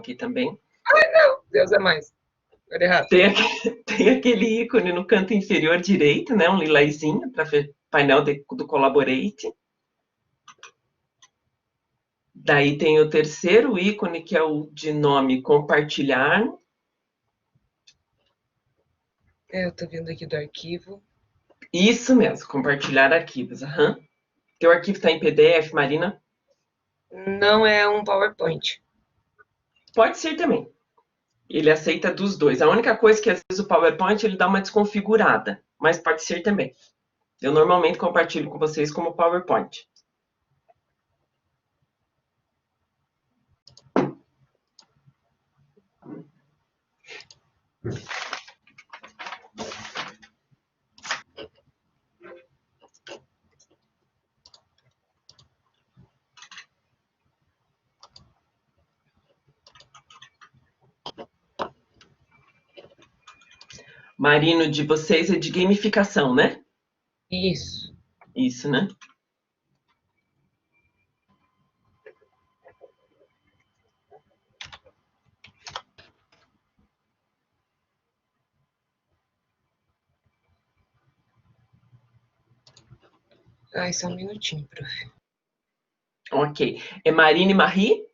aqui também. Deus é mais. Foi errado. Tem aquele ícone no canto inferior direito, né? Um lilazinho para painel do Collaborate. Daí tem o terceiro ícone, que é o de nome compartilhar. Eu tô vendo aqui do arquivo. Isso mesmo, compartilhar arquivos. Uhum. Teu arquivo está em PDF, Marina? Não é um PowerPoint. Pode ser também. Ele aceita dos dois. A única coisa que às vezes o PowerPoint ele dá uma desconfigurada, mas pode ser também. Eu normalmente compartilho com vocês como PowerPoint. Marino, de vocês é de gamificação, né? Isso. Isso, né? Ai, só um minutinho, prof. Ok. É Marine Marie?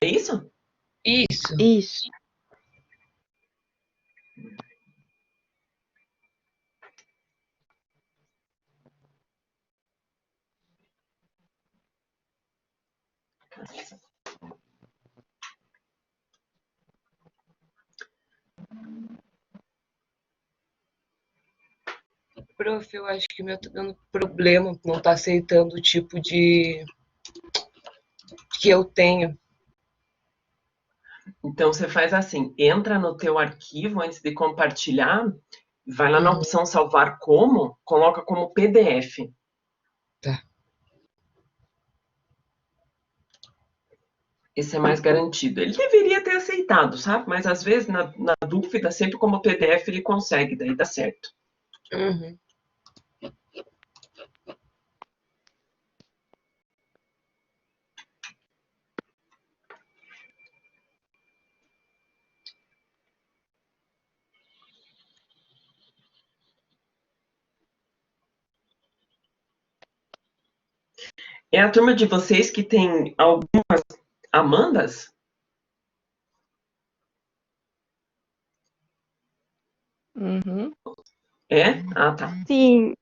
É isso? Isso. Isso. Prof, eu acho que o meu tá dando problema, não tá aceitando o tipo de que eu tenho. Então você faz assim, entra no teu arquivo antes de compartilhar, vai lá na opção salvar como, coloca como PDF. Tá. Esse é mais garantido. Ele deveria ter aceitado, sabe? Mas às vezes, na dúvida, sempre como PDF ele consegue, daí dá certo. Uhum. É a turma de vocês que tem algumas Amandas? Uhum. É? Ah, tá. Sim.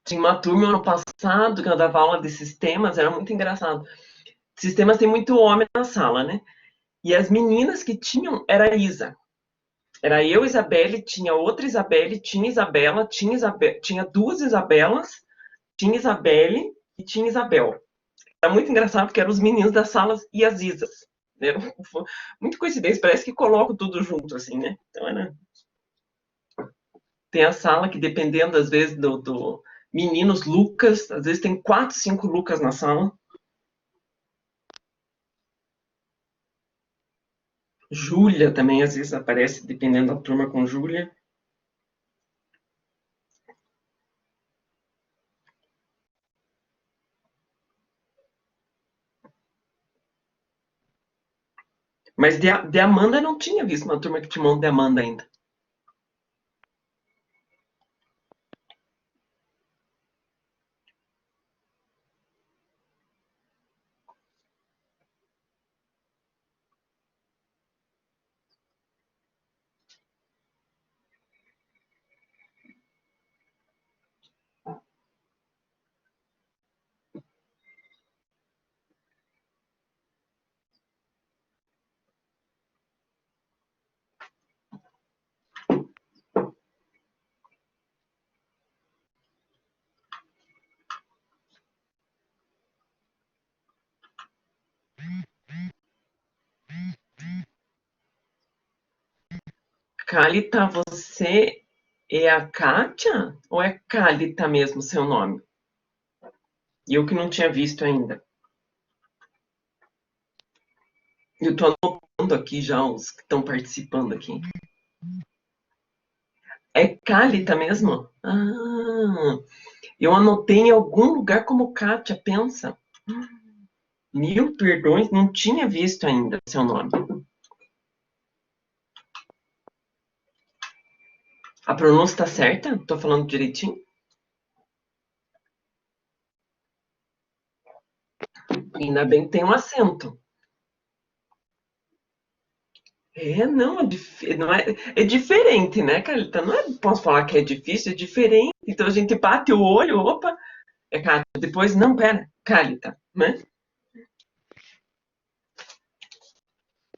Tinha uma turma ano passado que eu dava aula de sistemas, era muito engraçado. Sistemas tem muito homem na sala, né? E as meninas que tinham era a Isa. Era eu, Isabelle, tinha outra Isabelle, tinha Isabela, tinha duas Isabelas, tinha Isabelle e tinha Isabel. Era muito engraçado porque eram os meninos das salas e as Isas. Era muito coincidência, parece que colocam tudo junto, assim, né? Então era. Tem a sala que, dependendo, às vezes, do meninos Lucas, às vezes tem 4, 5 Lucas na sala. Júlia também, às vezes, aparece, dependendo da turma com Júlia. Mas de Amanda não tinha visto uma turma que tinha um monte de Amanda ainda. Cálita, você é a Kátia? Ou é Cálita mesmo seu nome? E eu que não tinha visto ainda. Eu estou anotando aqui já os que estão participando aqui. É Cálita mesmo? Ah, eu anotei em algum lugar como Kátia, pensa. Mil perdões, não tinha visto ainda seu nome. A pronúncia tá certa? Tô falando direitinho? Ainda bem que tem um acento. Não, não é diferente, né, Carlita? Não posso falar que é difícil, é diferente. Então a gente bate o olho, opa, é Cátia. Depois, não, pera, Carlita, né?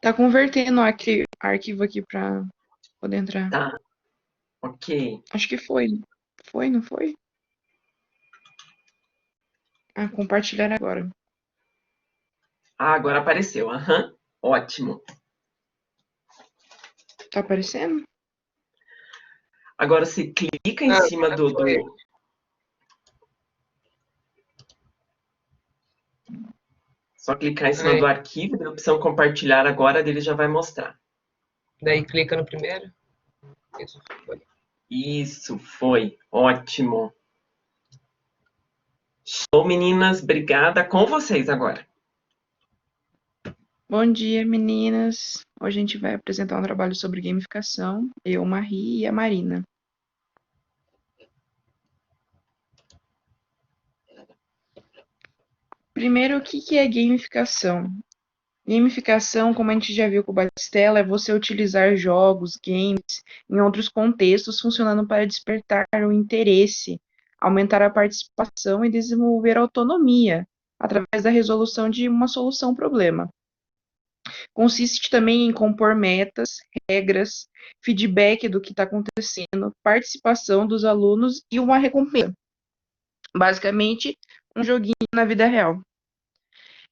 Tá convertendo o arquivo aqui pra poder entrar. Tá, ok. Acho que foi. Foi, não foi? Ah, compartilhar agora. Ah, agora apareceu, aham, ótimo. Tá aparecendo? Agora você clica em Ah, cima agora foi. Só clicar em cima Aí, do arquivo, da opção compartilhar agora, dele já vai mostrar. daí clica no primeiro. Isso foi. Isso, foi, ótimo. Show, meninas, obrigada, com vocês agora. Bom dia, meninas. Hoje a gente vai apresentar um trabalho sobre gamificação. Eu, Marie e a Marina. Primeiro, o que é gamificação? Gamificação, como a gente já viu com o Batistella, é você utilizar jogos, games, em outros contextos, funcionando para despertar o interesse, aumentar a participação e desenvolver autonomia, através da resolução de uma solução-problema. Consiste também em compor metas, regras, feedback do que está acontecendo, participação dos alunos e uma recompensa. Basicamente, um joguinho na vida real.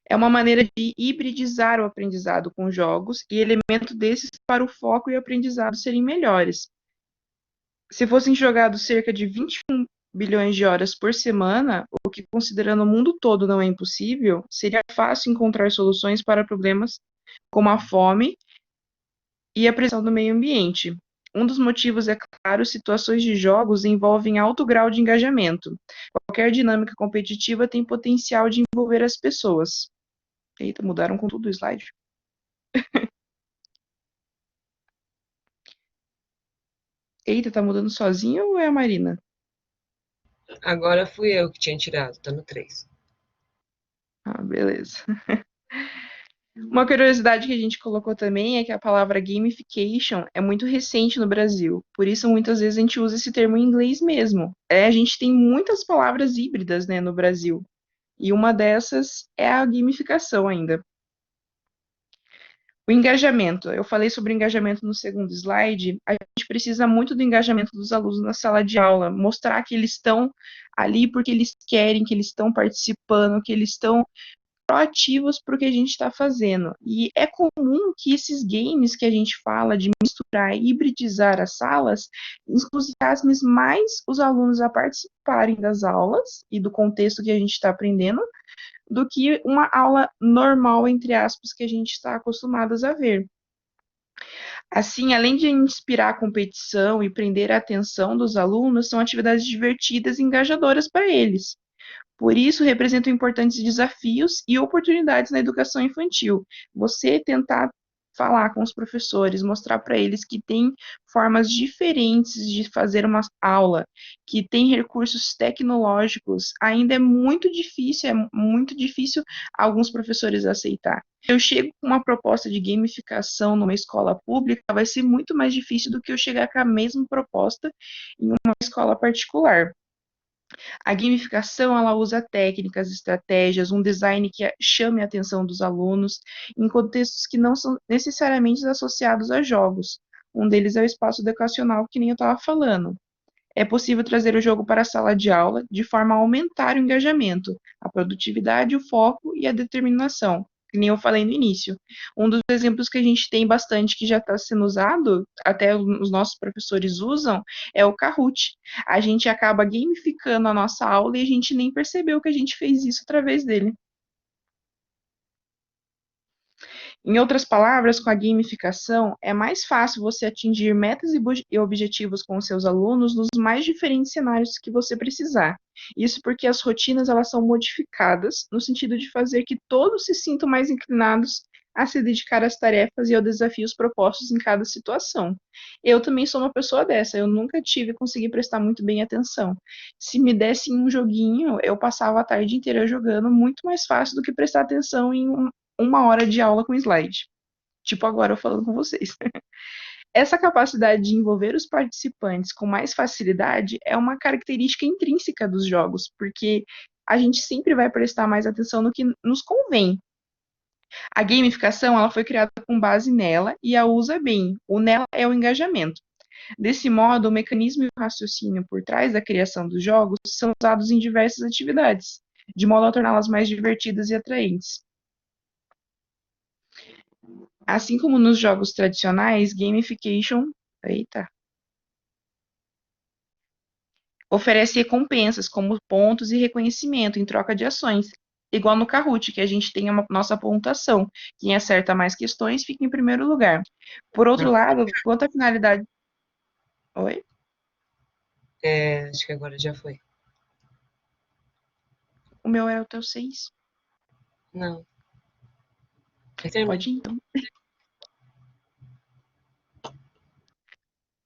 É uma maneira de hibridizar o aprendizado com jogos e elementos desses para o foco e o aprendizado serem melhores. Se fossem jogados cerca de 21 bilhões de horas por semana, o que considerando o mundo todo não é impossível, seria fácil encontrar soluções para problemas como a fome e a pressão do meio ambiente. Um dos motivos, é claro, situações de jogos envolvem alto grau de engajamento. Qualquer dinâmica competitiva tem potencial de envolver as pessoas. Eita, mudaram com tudo o slide. Eita, tá mudando sozinho ou é a Marina? Agora fui eu que tinha tirado, tá no 3. Ah, beleza. Uma curiosidade que a gente colocou também é que a palavra gamification é muito recente no Brasil. Por isso, muitas vezes a gente usa esse termo em inglês mesmo. A gente tem muitas palavras híbridas, né, no Brasil. E uma dessas é a gamificação ainda. O engajamento. Eu falei sobre o engajamento no segundo slide. A gente precisa muito do engajamento dos alunos na sala de aula, mostrar que eles estão ali porque eles querem, que eles estão participando, que eles estão proativos para o que a gente está fazendo. E é comum que esses games que a gente fala de misturar e hibridizar as salas entusiasmem mais os alunos a participarem das aulas e do contexto que a gente está aprendendo do que uma aula normal, entre aspas, que a gente está acostumados a ver. Assim, além de inspirar a competição e prender a atenção dos alunos, são atividades divertidas e engajadoras para eles. Por isso, representam importantes desafios e oportunidades na educação infantil. Você tentar falar com os professores, mostrar para eles que tem formas diferentes de fazer uma aula, que tem recursos tecnológicos, ainda é muito difícil alguns professores aceitar. Eu chego com uma proposta de gamificação numa escola pública, vai ser muito mais difícil do que eu chegar com a mesma proposta em uma escola particular. A gamificação, ela usa técnicas, estratégias, um design que chame a atenção dos alunos em contextos que não são necessariamente associados a jogos. Um deles é o espaço educacional, que nem eu estava falando. É possível trazer o jogo para a sala de aula de forma a aumentar o engajamento, a produtividade, o foco e a determinação, que nem eu falei no início. Um dos exemplos que a gente tem bastante que já está sendo usado, até os nossos professores usam, é o Kahoot. A gente acaba gamificando a nossa aula e a gente nem percebeu que a gente fez isso através dele. Em outras palavras, com a gamificação, é mais fácil você atingir metas e objetivos com os seus alunos nos mais diferentes cenários que você precisar. Isso porque as rotinas elas são modificadas no sentido de fazer que todos se sintam mais inclinados a se dedicar às tarefas e aos desafios propostos em cada situação. Eu também sou uma pessoa dessa, eu nunca tive consegui prestar muito bem atenção. Se me dessem um joguinho, eu passava a tarde inteira jogando muito mais fácil do que prestar atenção em uma hora de aula com slide. Tipo agora eu falando com vocês. Essa capacidade de envolver os participantes com mais facilidade é uma característica intrínseca dos jogos, porque a gente sempre vai prestar mais atenção no que nos convém. A gamificação ela foi criada com base nela e a usa bem. O nela é o engajamento. Desse modo, o mecanismo e o raciocínio por trás da criação dos jogos são usados em diversas atividades, de modo a torná-las mais divertidas e atraentes. Assim como nos jogos tradicionais, gamification oferece recompensas como pontos e reconhecimento em troca de ações, igual no Kahoot, que a gente tem a nossa pontuação. Quem acerta mais questões fica em primeiro lugar. Por outro lado, quanto à finalidade. Oi? Acho que agora já foi. O meu era o teu 6. Não. Pode ir, então.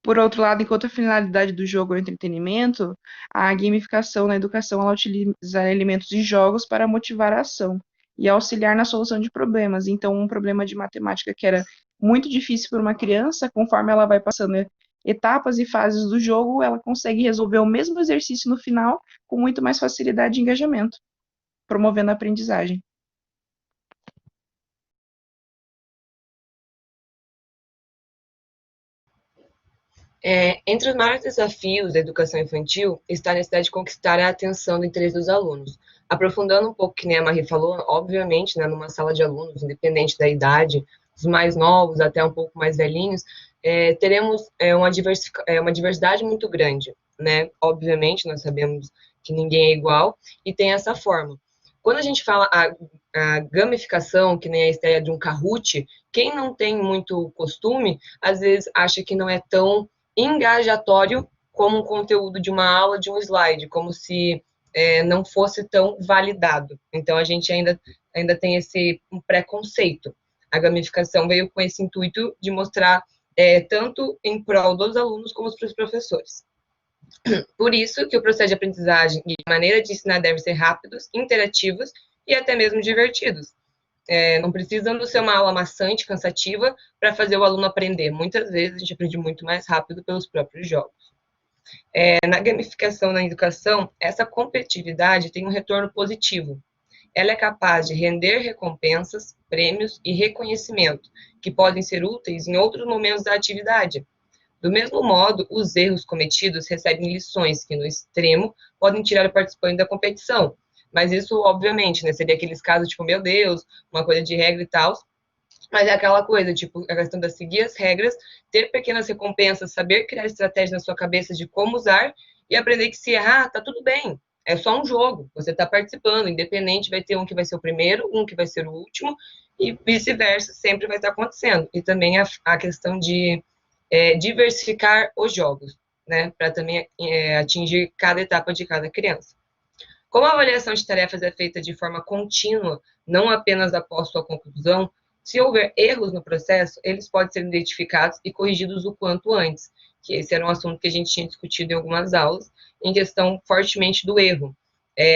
Por outro lado, enquanto a finalidade do jogo é o entretenimento, a gamificação na educação ela utiliza elementos de jogos para motivar a ação e auxiliar na solução de problemas. Então, um problema de matemática que era muito difícil para uma criança, conforme ela vai passando etapas e fases do jogo, ela consegue resolver o mesmo exercício no final com muito mais facilidade e engajamento, promovendo a aprendizagem. Entre os maiores desafios da educação infantil está a necessidade de conquistar a atenção do interesse dos alunos. Aprofundando um pouco, que nem a Marie falou, obviamente, né, numa sala de alunos, independente da idade, dos mais novos até um pouco mais velhinhos, teremos uma diversidade muito grande, né? Obviamente, nós sabemos que ninguém é igual e tem essa forma. Quando a gente fala a gamificação, que nem a ideia de um Kahoot, quem não tem muito costume, às vezes acha que não é tão engajatório como um conteúdo de uma aula, de um slide, como se não fosse tão validado. Então, a gente ainda tem esse preconceito. A gamificação veio com esse intuito de mostrar tanto em prol dos alunos como para os professores. Por isso que o processo de aprendizagem e a maneira de ensinar devem ser rápidos, interativos e até mesmo divertidos. Não precisando ser uma aula maçante, cansativa, para fazer o aluno aprender. Muitas vezes a gente aprende muito mais rápido pelos próprios jogos. Na gamificação na educação, essa competitividade tem um retorno positivo. Ela é capaz de render recompensas, prêmios e reconhecimento, que podem ser úteis em outros momentos da atividade. Do mesmo modo, os erros cometidos recebem lições que, no extremo, podem tirar o participante da competição. Mas isso, obviamente, né, seria aqueles casos, tipo, meu Deus, uma coisa de regra e tal. Mas é aquela coisa, tipo, a questão de seguir as regras, ter pequenas recompensas, saber criar estratégia na sua cabeça de como usar e aprender que se errar, tá tudo bem. É só um jogo, você está participando, independente, vai ter um que vai ser o primeiro, um que vai ser o último, e vice-versa, sempre vai estar acontecendo. E também a questão de diversificar os jogos, né, para também atingir cada etapa de cada criança. Como a avaliação de tarefas é feita de forma contínua, não apenas após sua conclusão, se houver erros no processo, eles podem ser identificados e corrigidos o quanto antes, que esse era um assunto que a gente tinha discutido em algumas aulas, em questão fortemente do erro.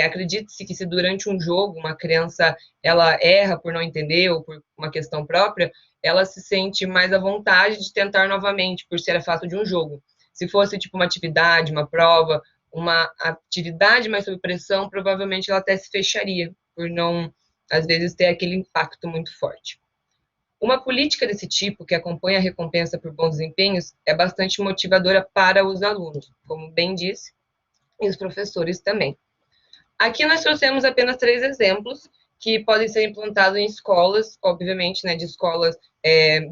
Acredite-se que se durante um jogo uma criança ela erra por não entender ou por uma questão própria, ela se sente mais à vontade de tentar novamente, por ser a fato de um jogo. Se fosse tipo uma atividade, uma prova, uma atividade mais sob pressão, provavelmente ela até se fecharia, por não, às vezes, ter aquele impacto muito forte. Uma política desse tipo, que acompanha a recompensa por bons desempenhos, é bastante motivadora para os alunos, como bem disse, e os professores também. Aqui nós trouxemos apenas 3 exemplos que podem ser implantados em escolas, obviamente, né, de escolas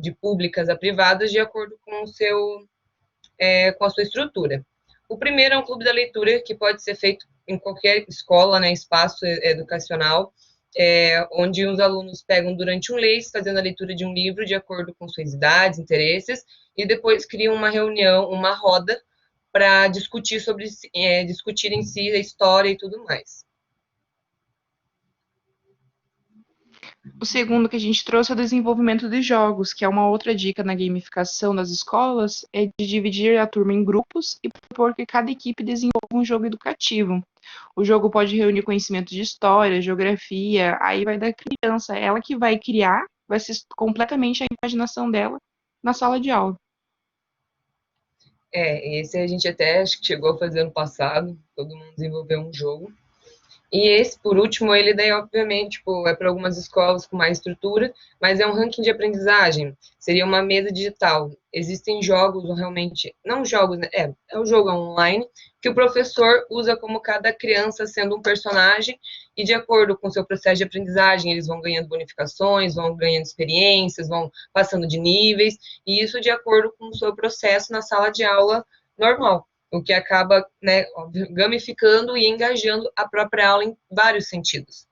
de públicas a privadas, de acordo com com a sua estrutura. O primeiro é um clube da leitura, que pode ser feito em qualquer escola, né, espaço educacional, onde os alunos pegam durante um mês, fazendo a leitura de um livro de acordo com suas idades, interesses, e depois criam uma reunião, uma roda, para discutir discutir em si a história e tudo mais. O segundo que a gente trouxe é o desenvolvimento de jogos, que é uma outra dica na gamificação das escolas, é de dividir a turma em grupos e propor que cada equipe desenvolva um jogo educativo. O jogo pode reunir conhecimento de história, geografia, aí vai da criança, ela que vai criar, vai ser completamente a imaginação dela na sala de aula. Esse a gente até acho que chegou a fazer ano passado, todo mundo desenvolveu um jogo. E esse, por último, ele daí, obviamente, tipo, é para algumas escolas com mais estrutura, mas é um ranking de aprendizagem. Seria uma mesa digital. Existem jogos, realmente, não jogos, né? É um jogo online, que o professor usa como cada criança sendo um personagem, e de acordo com o seu processo de aprendizagem, eles vão ganhando bonificações, vão ganhando experiências, vão passando de níveis, e isso de acordo com o seu processo na sala de aula normal, o que acaba, né, gamificando e engajando a própria aula em vários sentidos.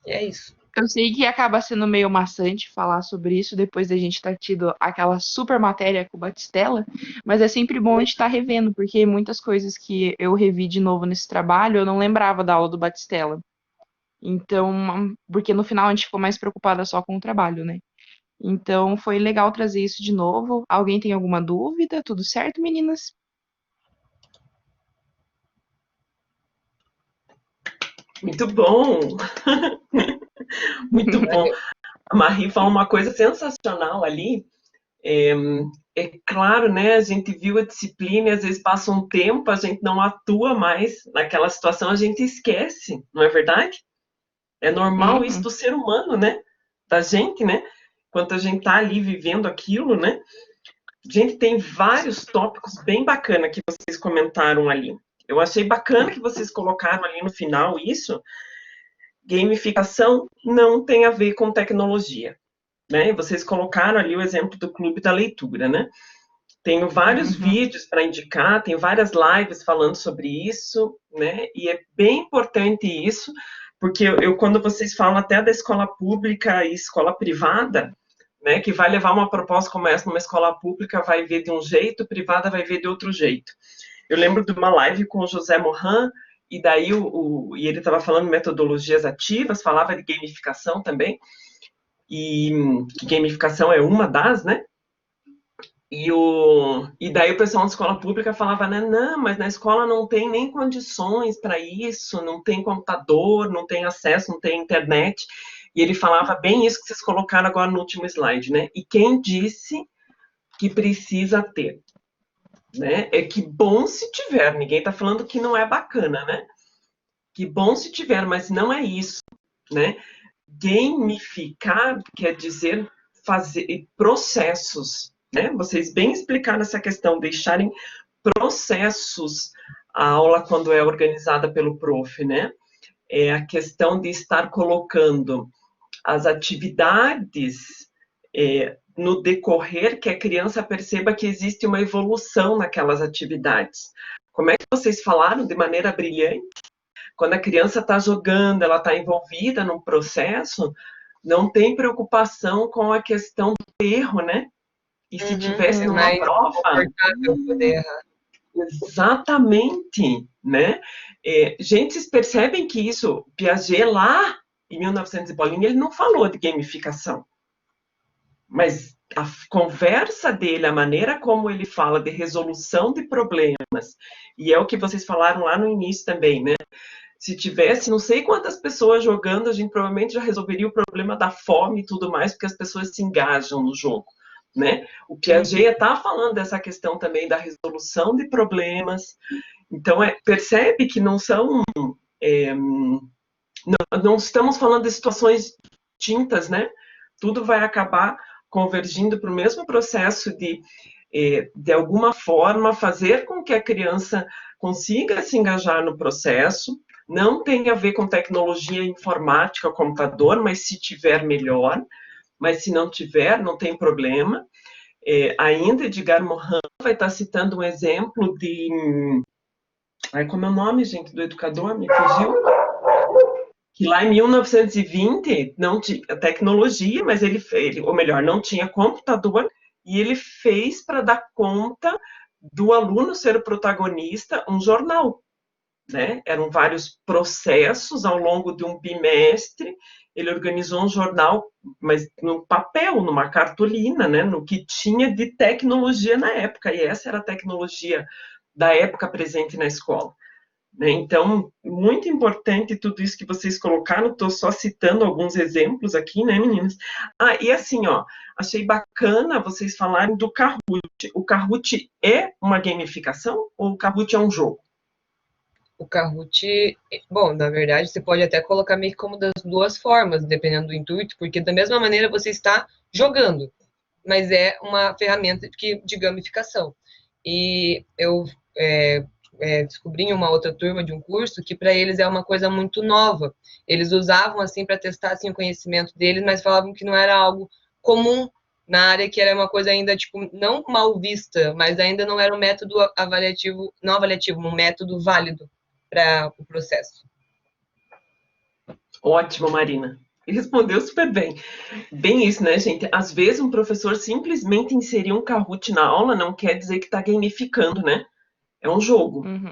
E é isso. Eu sei que acaba sendo meio maçante falar sobre isso depois da gente ter tido aquela super matéria com o Batistella, mas é sempre bom a gente estar revendo, porque muitas coisas que eu revi de novo nesse trabalho eu não lembrava da aula do Batistella. Então, porque no final a gente ficou mais preocupada só com o trabalho, né? Então foi legal trazer isso de novo. Alguém tem alguma dúvida? Tudo certo, meninas? Muito bom! Muito bom. A Marie falou uma coisa sensacional ali. É claro, né? A gente viu a disciplina e às vezes passa um tempo, a gente não atua mais naquela situação, a gente esquece, não é verdade? É normal isso do ser humano, né? Da gente, né? Enquanto a gente tá ali vivendo aquilo, né? Gente, tem vários tópicos bem bacana que vocês comentaram ali. Eu achei bacana que vocês colocaram ali no final isso. Gamificação não tem a ver com tecnologia, né? Vocês colocaram ali o exemplo do Clube da Leitura, né? Tenho vários vídeos para indicar, tenho várias lives falando sobre isso, né? E é bem importante isso, porque quando vocês falam até da escola pública e escola privada, né, que vai levar uma proposta como essa numa escola pública, vai ver de um jeito, privada vai ver de outro jeito. Eu lembro de uma live com o José Morin, e daí e ele estava falando de metodologias ativas, falava de gamificação também, e que gamificação é uma das, né? E daí o pessoal da escola pública falava, né, não, mas na escola não tem nem condições para isso, não tem computador, não tem acesso, não tem internet. E ele falava bem isso que vocês colocaram agora no último slide, né? E quem disse que precisa ter? Né? É que bom se tiver, ninguém está falando que não é bacana, né? Que bom se tiver, mas não é isso, né? Gamificar quer dizer fazer processos, né? Vocês bem explicaram essa questão, deixarem processos a aula quando é organizada pelo prof, né? É a questão de estar colocando as atividades no decorrer que a criança perceba que existe uma evolução naquelas atividades. Como é que vocês falaram de maneira brilhante? Quando a criança está jogando, ela está envolvida num processo, não tem preocupação com a questão do erro, né? E se tivesse numa prova... Poder errar. Exatamente, né? Gente, vocês percebem que isso, Piaget lá em 1900 e bolinha, ele não falou de gamificação. Mas a conversa dele, a maneira como ele fala de resolução de problemas, e é o que vocês falaram lá no início também, né? Se tivesse não sei quantas pessoas jogando, a gente provavelmente já resolveria o problema da fome e tudo mais, porque as pessoas se engajam no jogo, né? O Piaget está falando dessa questão também da resolução de problemas. Então, percebe que não são... não estamos falando de situações distintas, né? Tudo vai acabar convergindo para o mesmo processo de alguma forma, fazer com que a criança consiga se engajar no processo. Não tem a ver com tecnologia informática, computador, mas se tiver, melhor. Mas se não tiver, não tem problema. Ainda Edgar Morin vai estar citando um exemplo Ai, como é o nome, gente, do educador? Me fugiu. Que lá em 1920 não tinha tecnologia, mas ou melhor, não tinha computador, e ele fez para dar conta do aluno ser o protagonista um jornal, né? Eram vários processos ao longo de um bimestre. Ele organizou um jornal, mas no papel, numa cartolina, né? No que tinha de tecnologia na época, e essa era a tecnologia da época presente na escola. Né? Então, muito importante tudo isso que vocês colocaram, estou só citando alguns exemplos aqui, né, meninas? Ah, e assim, ó, achei bacana vocês falarem do Kahoot. O Kahoot é uma gamificação ou o Kahoot é um jogo? O Kahoot, bom, na verdade, você pode até colocar meio que como das duas formas, dependendo do intuito, porque da mesma maneira você está jogando, mas é uma ferramenta de gamificação. E eu descobri em uma outra turma de um curso que para eles é uma coisa muito nova. Eles usavam assim para testar assim, o conhecimento deles, mas falavam que não era algo comum na área, que era uma coisa ainda tipo não mal vista, mas ainda não era um método avaliativo, não avaliativo, um método válido para o processo. Ótimo, Marina. E respondeu super bem. Bem isso, né, gente? Às vezes um professor simplesmente inserir um Kahoot na aula não quer dizer que está gamificando, né? É um jogo. Uhum.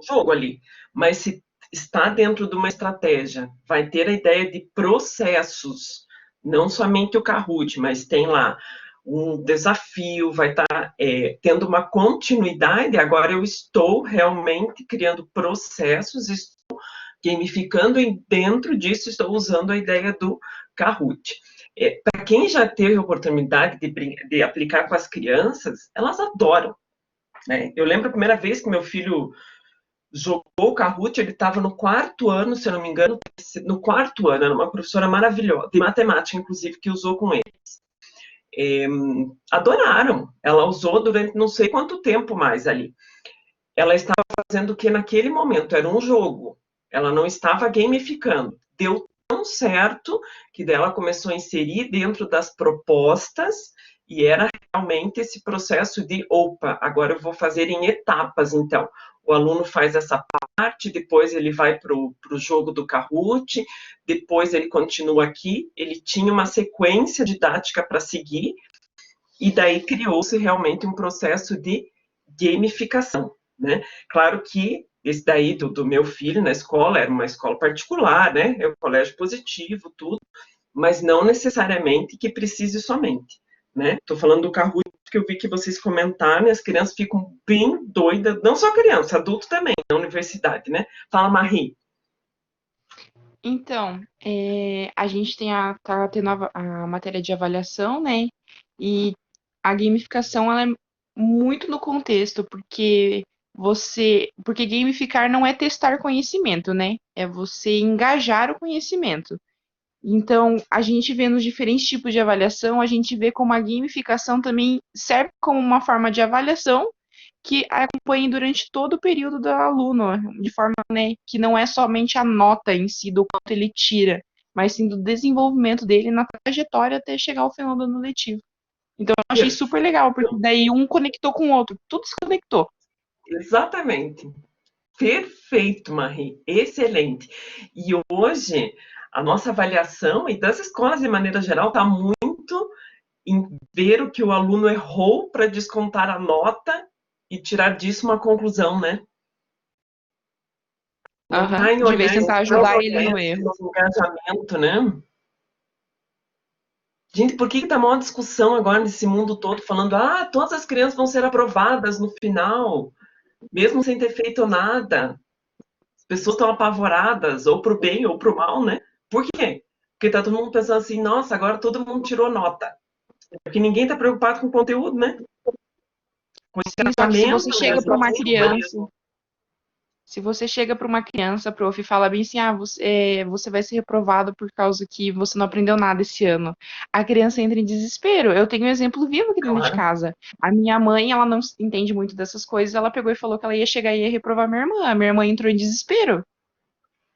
Jogo ali. Mas se está dentro de uma estratégia, vai ter a ideia de processos, não somente o Kahoot, mas tem lá um desafio, vai estar tendo uma continuidade. Agora eu estou realmente criando processos, estou gamificando e dentro disso estou usando a ideia do Kahoot. Para quem já teve a oportunidade de aplicar com as crianças, elas adoram. Né? Eu lembro a primeira vez que meu filho jogou o Kahoot, ele estava no quarto ano, se eu não me engano, no quarto ano, era uma professora maravilhosa, de matemática, inclusive, que usou com eles. Adoraram, ela usou durante não sei quanto tempo mais ali. Ela estava fazendo o que naquele momento? Era um jogo, ela não estava gamificando. Deu tão certo que dela começou a inserir dentro das propostas e era realmente esse processo de, opa, agora eu vou fazer em etapas, então. O aluno faz essa parte, depois ele vai para o jogo do Kahoot, depois ele continua aqui, ele tinha uma sequência didática para seguir, e daí criou-se realmente um processo de gamificação, né? Claro que esse daí do meu filho na escola era uma escola particular, né? É um colégio positivo, tudo, mas não necessariamente que precise somente, né? Estou falando do Kahoot que eu vi que vocês comentaram, e as crianças ficam bem doidas, não só criança, adulto também, na universidade, né? Fala, Marie. Então, a gente tá tendo a matéria de avaliação, né? E a gamificação ela é muito no contexto, porque gamificar não é testar conhecimento, né? É você engajar o conhecimento. Então, a gente vê nos diferentes tipos de avaliação, a gente vê como a gamificação também serve como uma forma de avaliação que acompanhe durante todo o período do aluno, de forma, né, que não é somente a nota em si do quanto ele tira, mas sim do desenvolvimento dele na trajetória até chegar ao final do ano letivo. Então, eu achei super legal, porque daí um conectou com o outro, tudo se conectou. Exatamente. Perfeito, Marie. Excelente. E hoje, a nossa avaliação, e das escolas de maneira geral, está muito em ver o que o aluno errou para descontar a nota e tirar disso uma conclusão, né? Não Uhum. está em De vez olhar em tentar esse ajudar ele no erro. engajamento, né? Gente, por que está uma discussão agora nesse mundo todo falando, todas as crianças vão ser aprovadas no final, mesmo sem ter feito nada? As pessoas estão apavoradas, ou para o bem ou para o mal, né? Por quê? Porque está todo mundo pensando assim, nossa, agora todo mundo tirou nota. Porque ninguém está preocupado com o conteúdo, né? Com o Sim, só que se você engajamento chega mesmo. para uma criança, se você chega para uma criança, prof, e fala bem assim, você vai ser reprovado por causa que você não aprendeu nada esse ano. A criança entra em desespero. Eu tenho um exemplo vivo aqui dentro de Claro. casa. A minha mãe, ela não entende muito dessas coisas, ela pegou e falou que ela ia chegar e ia reprovar minha irmã. A minha irmã entrou em desespero.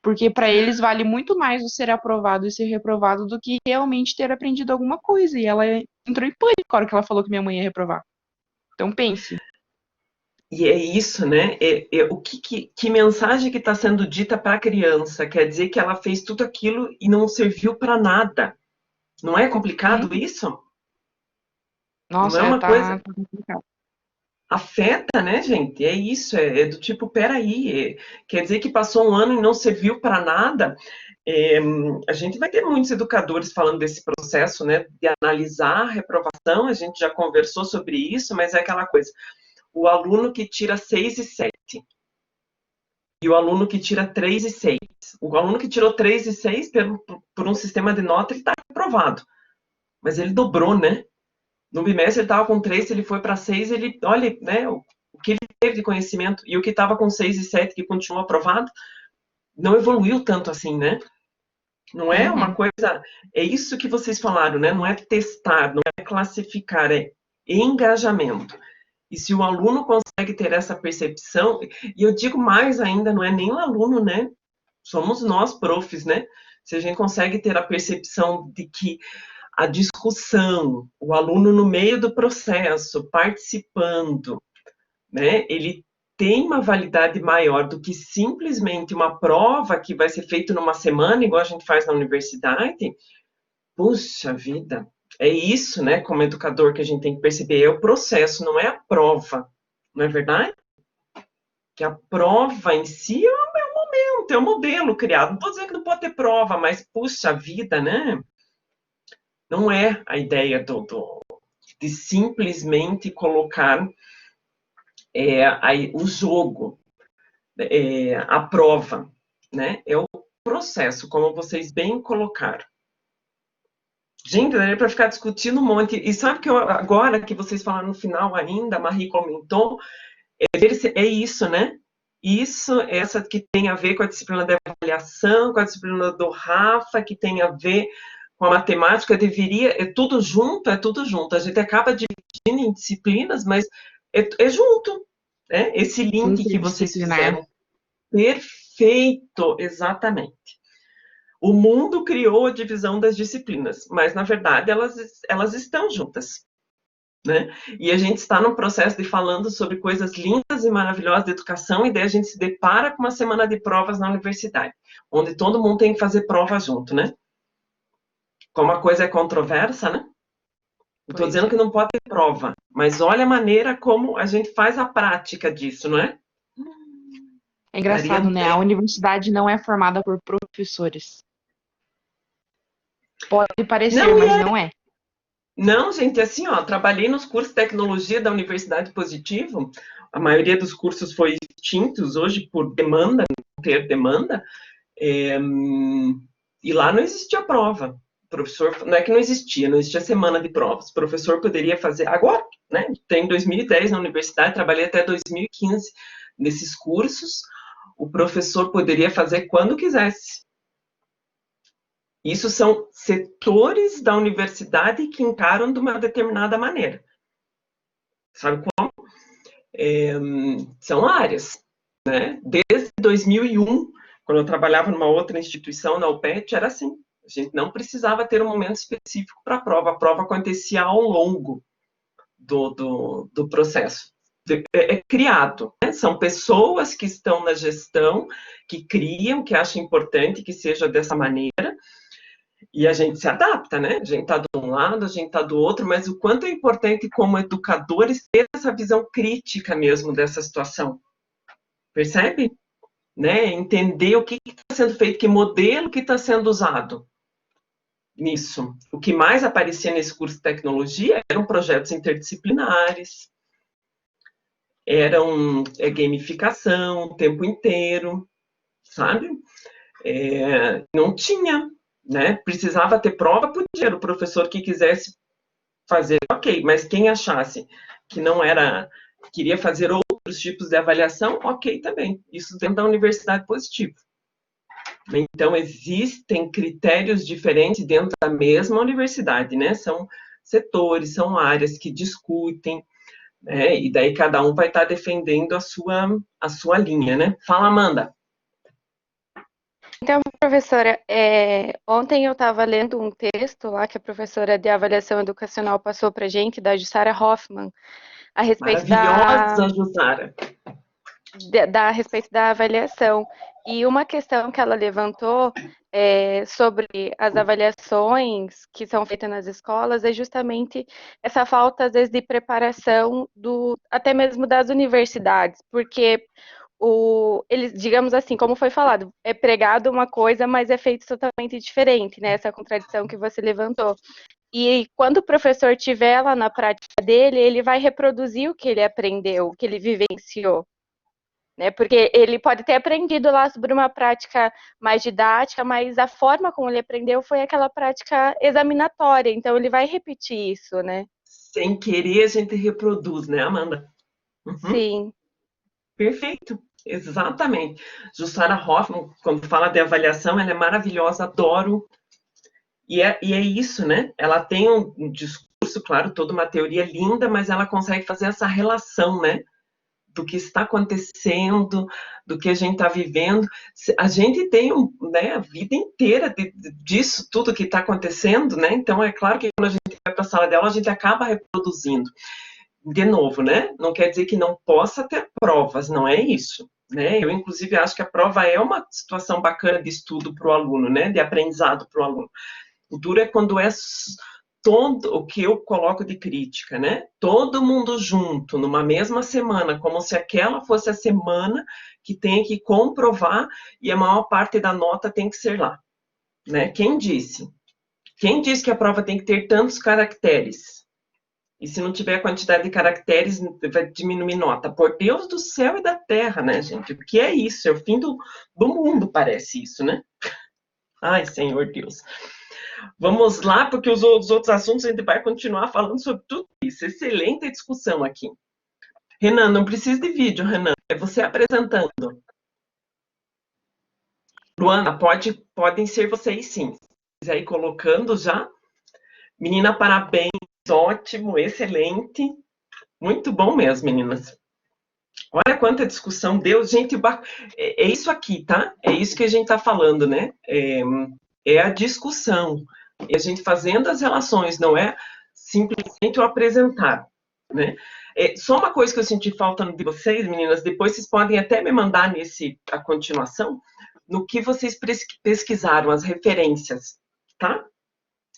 Porque para eles vale muito mais o ser aprovado e ser reprovado do que realmente ter aprendido alguma coisa. E ela entrou em pânico na hora que ela falou que minha mãe ia reprovar. Então pense. E é isso, né? Que mensagem que está sendo dita para a criança? Quer dizer que ela fez tudo aquilo e não serviu para nada. Não é complicado Uhum. isso? Não é Nossa, uma coisa. tá complicado. Afeta, né, gente? É isso, é do tipo, peraí, quer dizer que passou um ano e não serviu para nada? É, a gente vai ter muitos educadores falando desse processo, né, de analisar a reprovação, a gente já conversou sobre isso, mas é aquela coisa, o aluno que tira 6 e 7 e o aluno que tira 3 e 6. O aluno que tirou 3 e 6 por um sistema de nota, ele está reprovado, mas ele dobrou, né? No bimestre ele estava com 3, se ele foi para 6, ele, olha, né, o que ele teve de conhecimento, e o que estava com 6 e 7, que continuou aprovado, não evoluiu tanto assim, né? Não é uma Uhum. coisa, é isso que vocês falaram, né? Não é testar, não é classificar, é engajamento. E se o aluno consegue ter essa percepção, e eu digo mais ainda, não é nem o aluno, né? Somos nós, profs, né? Se a gente consegue ter a percepção de que a discussão, o aluno no meio do processo, participando, né, ele tem uma validade maior do que simplesmente uma prova que vai ser feita numa semana, igual a gente faz na universidade. Puxa vida, é isso, né, como educador, que a gente tem que perceber, é o processo, não é a prova, não é verdade? Que a prova em si é um momento, é um modelo criado. Não estou dizendo que não pode ter prova, mas puxa vida, né? Não é a ideia de simplesmente colocar o jogo, a prova, né? É o processo, como vocês bem colocaram. Gente, daria para ficar discutindo um monte. E sabe que agora que vocês falaram no final ainda, a Marie comentou, é isso, né? Isso, essa que tem a ver com a disciplina da avaliação, com a disciplina do Rafa, que tem a ver com a matemática, é tudo junto, é tudo junto. A gente acaba dividindo em disciplinas, mas é junto, né? Esse link que vocês Interdisciplinar. fizeram, perfeito, exatamente. O mundo criou a divisão das disciplinas, mas na verdade elas estão juntas, né? E a gente está num processo de falando sobre coisas lindas e maravilhosas de educação, e daí a gente se depara com uma semana de provas na universidade, onde todo mundo tem que fazer prova junto, né? Como a coisa é controversa, né? Não estou Pois dizendo é. que não pode ter prova, mas olha a maneira como a gente faz a prática disso, não é? É Daria engraçado, né? A universidade não é formada por professores. Pode parecer, não, mas não é. não, gente, assim, ó, trabalhei nos cursos de tecnologia da Universidade Positivo, a maioria dos cursos foi extintos hoje por demanda, não ter demanda, e lá não existia prova. O professor, não é que não existia semana de provas. O professor poderia fazer, agora, né, tem 2010 na universidade, trabalhei até 2015 nesses cursos, o professor poderia fazer quando quisesse. Isso são setores da universidade que encaram de uma determinada maneira. Sabe como? São áreas, né? Desde 2001, quando eu trabalhava numa outra instituição, na UPET, era assim. A gente não precisava ter um momento específico para a prova acontecia ao longo do processo. É criado, né? São pessoas que estão na gestão, que criam, que acham importante que seja dessa maneira, e a gente se adapta, né? A gente está de um lado, a gente está do outro, mas o quanto é importante como educadores ter essa visão crítica mesmo dessa situação. Percebe? Né? Entender o que está sendo feito, que modelo que está sendo usado nisso. O que mais aparecia nesse curso de tecnologia eram projetos interdisciplinares, eram gamificação o tempo inteiro, sabe? Não tinha, né? Precisava ter prova, podia. Era o professor que quisesse fazer, ok, mas quem achasse que não era, queria fazer outros tipos de avaliação, ok também. Isso dentro da universidade positivo. Então, existem critérios diferentes dentro da mesma universidade, né? São setores, são áreas que discutem, né? E daí cada um vai estar defendendo a sua linha, né? Fala, Amanda. Então, professora, ontem eu estava lendo um texto lá que a professora de avaliação educacional passou para a gente, da Jussara Hoffmann. a respeito Maravilhosa, Jussara. a respeito da avaliação. E uma questão que ela levantou sobre as avaliações que são feitas nas escolas é justamente essa falta, às vezes, de preparação até mesmo das universidades, porque eles, digamos assim, como foi falado, é pregado uma coisa, mas é feito totalmente diferente, né? Essa contradição que você levantou. E quando o professor estiver lá na prática dele, ele vai reproduzir o que ele aprendeu, o que ele vivenciou, né? Porque ele pode ter aprendido lá sobre uma prática mais didática, mas a forma como ele aprendeu foi aquela prática examinatória, então ele vai repetir isso, né? Sem querer, a gente reproduz, né, Amanda? Uhum. Sim. Perfeito, exatamente. Jussara Hoffmann, quando fala de avaliação, ela é maravilhosa, adoro. E é isso, né? Ela tem um discurso, claro, toda uma teoria linda, mas ela consegue fazer essa relação, né? Do que está acontecendo, do que a gente está vivendo. A gente tem né, a vida inteira disso, tudo que está acontecendo, né? Então, é claro que quando a gente vai para a sala de aula, a gente acaba reproduzindo. De novo, né? Não quer dizer que não possa ter provas, não é isso. Né? Eu, inclusive, acho que a prova é uma situação bacana de estudo para o aluno, né? De aprendizado para o aluno. O duro é quando é todo o que eu coloco de crítica, né? Todo mundo junto, numa mesma semana, como se aquela fosse a semana que tem que comprovar e a maior parte da nota tem que ser lá. Né? Quem disse? Quem disse que a prova tem que ter tantos caracteres? E se não tiver a quantidade de caracteres, vai diminuir nota. Por Deus do céu e da terra, né, gente? O que é isso? É o fim do mundo, parece isso, né? Ai, Senhor Deus. Vamos lá, porque os outros assuntos a gente vai continuar falando sobre tudo isso. Excelente discussão aqui. Renan, não precisa de vídeo, Renan. É você apresentando. Luana, podem ser vocês sim. Se quiser ir colocando já. Menina, parabéns. Ótimo, excelente. Muito bom mesmo, meninas. Olha quanta discussão deu. Gente, é isso aqui, tá? É isso que a gente está falando, né? É a discussão. É a gente fazendo as relações, não é simplesmente o apresentar, né? Só uma coisa que eu senti falta de vocês, meninas, depois vocês podem até me mandar a continuação, no que vocês pesquisaram, as referências, tá?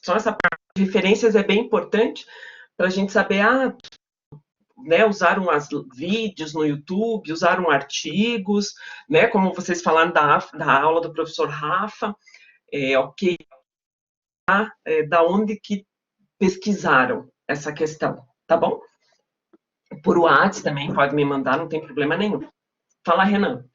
Só essa parte de referências é bem importante para a gente saber, né, usaram vídeos no YouTube, usaram artigos, né, como vocês falaram da aula do professor Rafa, ok, da onde que pesquisaram essa questão, tá bom? Por WhatsApp também pode me mandar, não tem problema nenhum. Fala, Renan.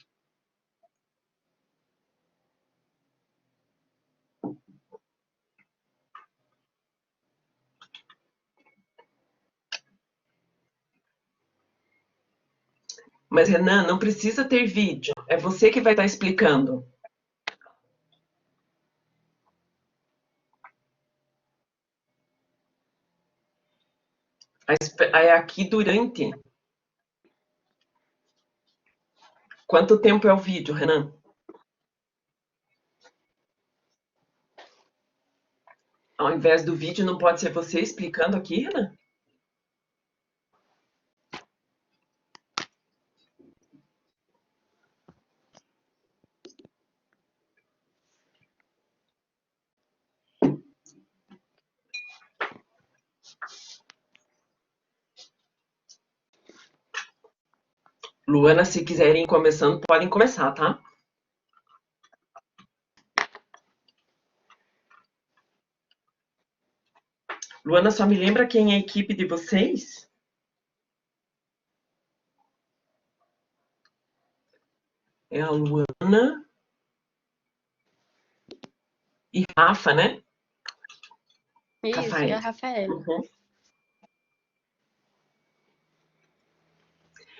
Mas, Renan, não precisa ter vídeo. É você que vai estar explicando. É aqui durante. Quanto tempo é o vídeo, Renan? Ao invés do vídeo, não pode ser você explicando aqui, Renan? Luana, se quiserem ir começando, podem começar, tá? Luana, só me lembra quem é a equipe de vocês? É a Luana e Rafa, né? Isso, Rafael. e a Rafaela. Uhum.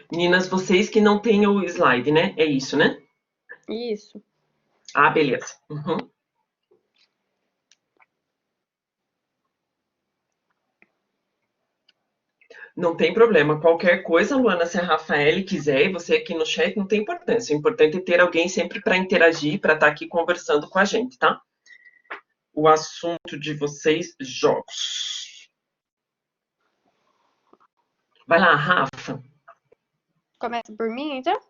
Meninas, vocês que não têm o slide, né? É isso, né? Isso. Ah, beleza. Uhum. Não tem problema. Qualquer coisa, Luana, se a Rafael quiser e você aqui no chat, não tem importância. O importante é ter alguém sempre para interagir, para estar aqui conversando com a gente, tá? O assunto de vocês, jogos. Vai lá, Rafa. Começa por mim, então?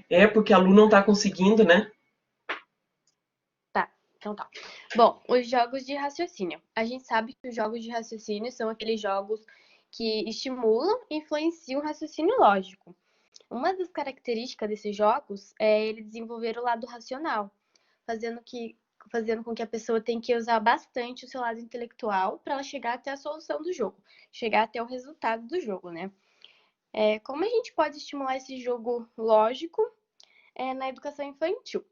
É porque a Lu não tá conseguindo, né? Tá, então tá. Bom, os jogos de raciocínio. A gente sabe que os jogos de raciocínio são aqueles jogos que estimulam e influenciam o raciocínio lógico. Uma das características desses jogos é ele desenvolver o lado racional, fazendo com que a pessoa tenha que usar bastante o seu lado intelectual para ela chegar até a solução do jogo, chegar até o resultado do jogo, né? Como a gente pode estimular esse jogo lógico na educação infantil?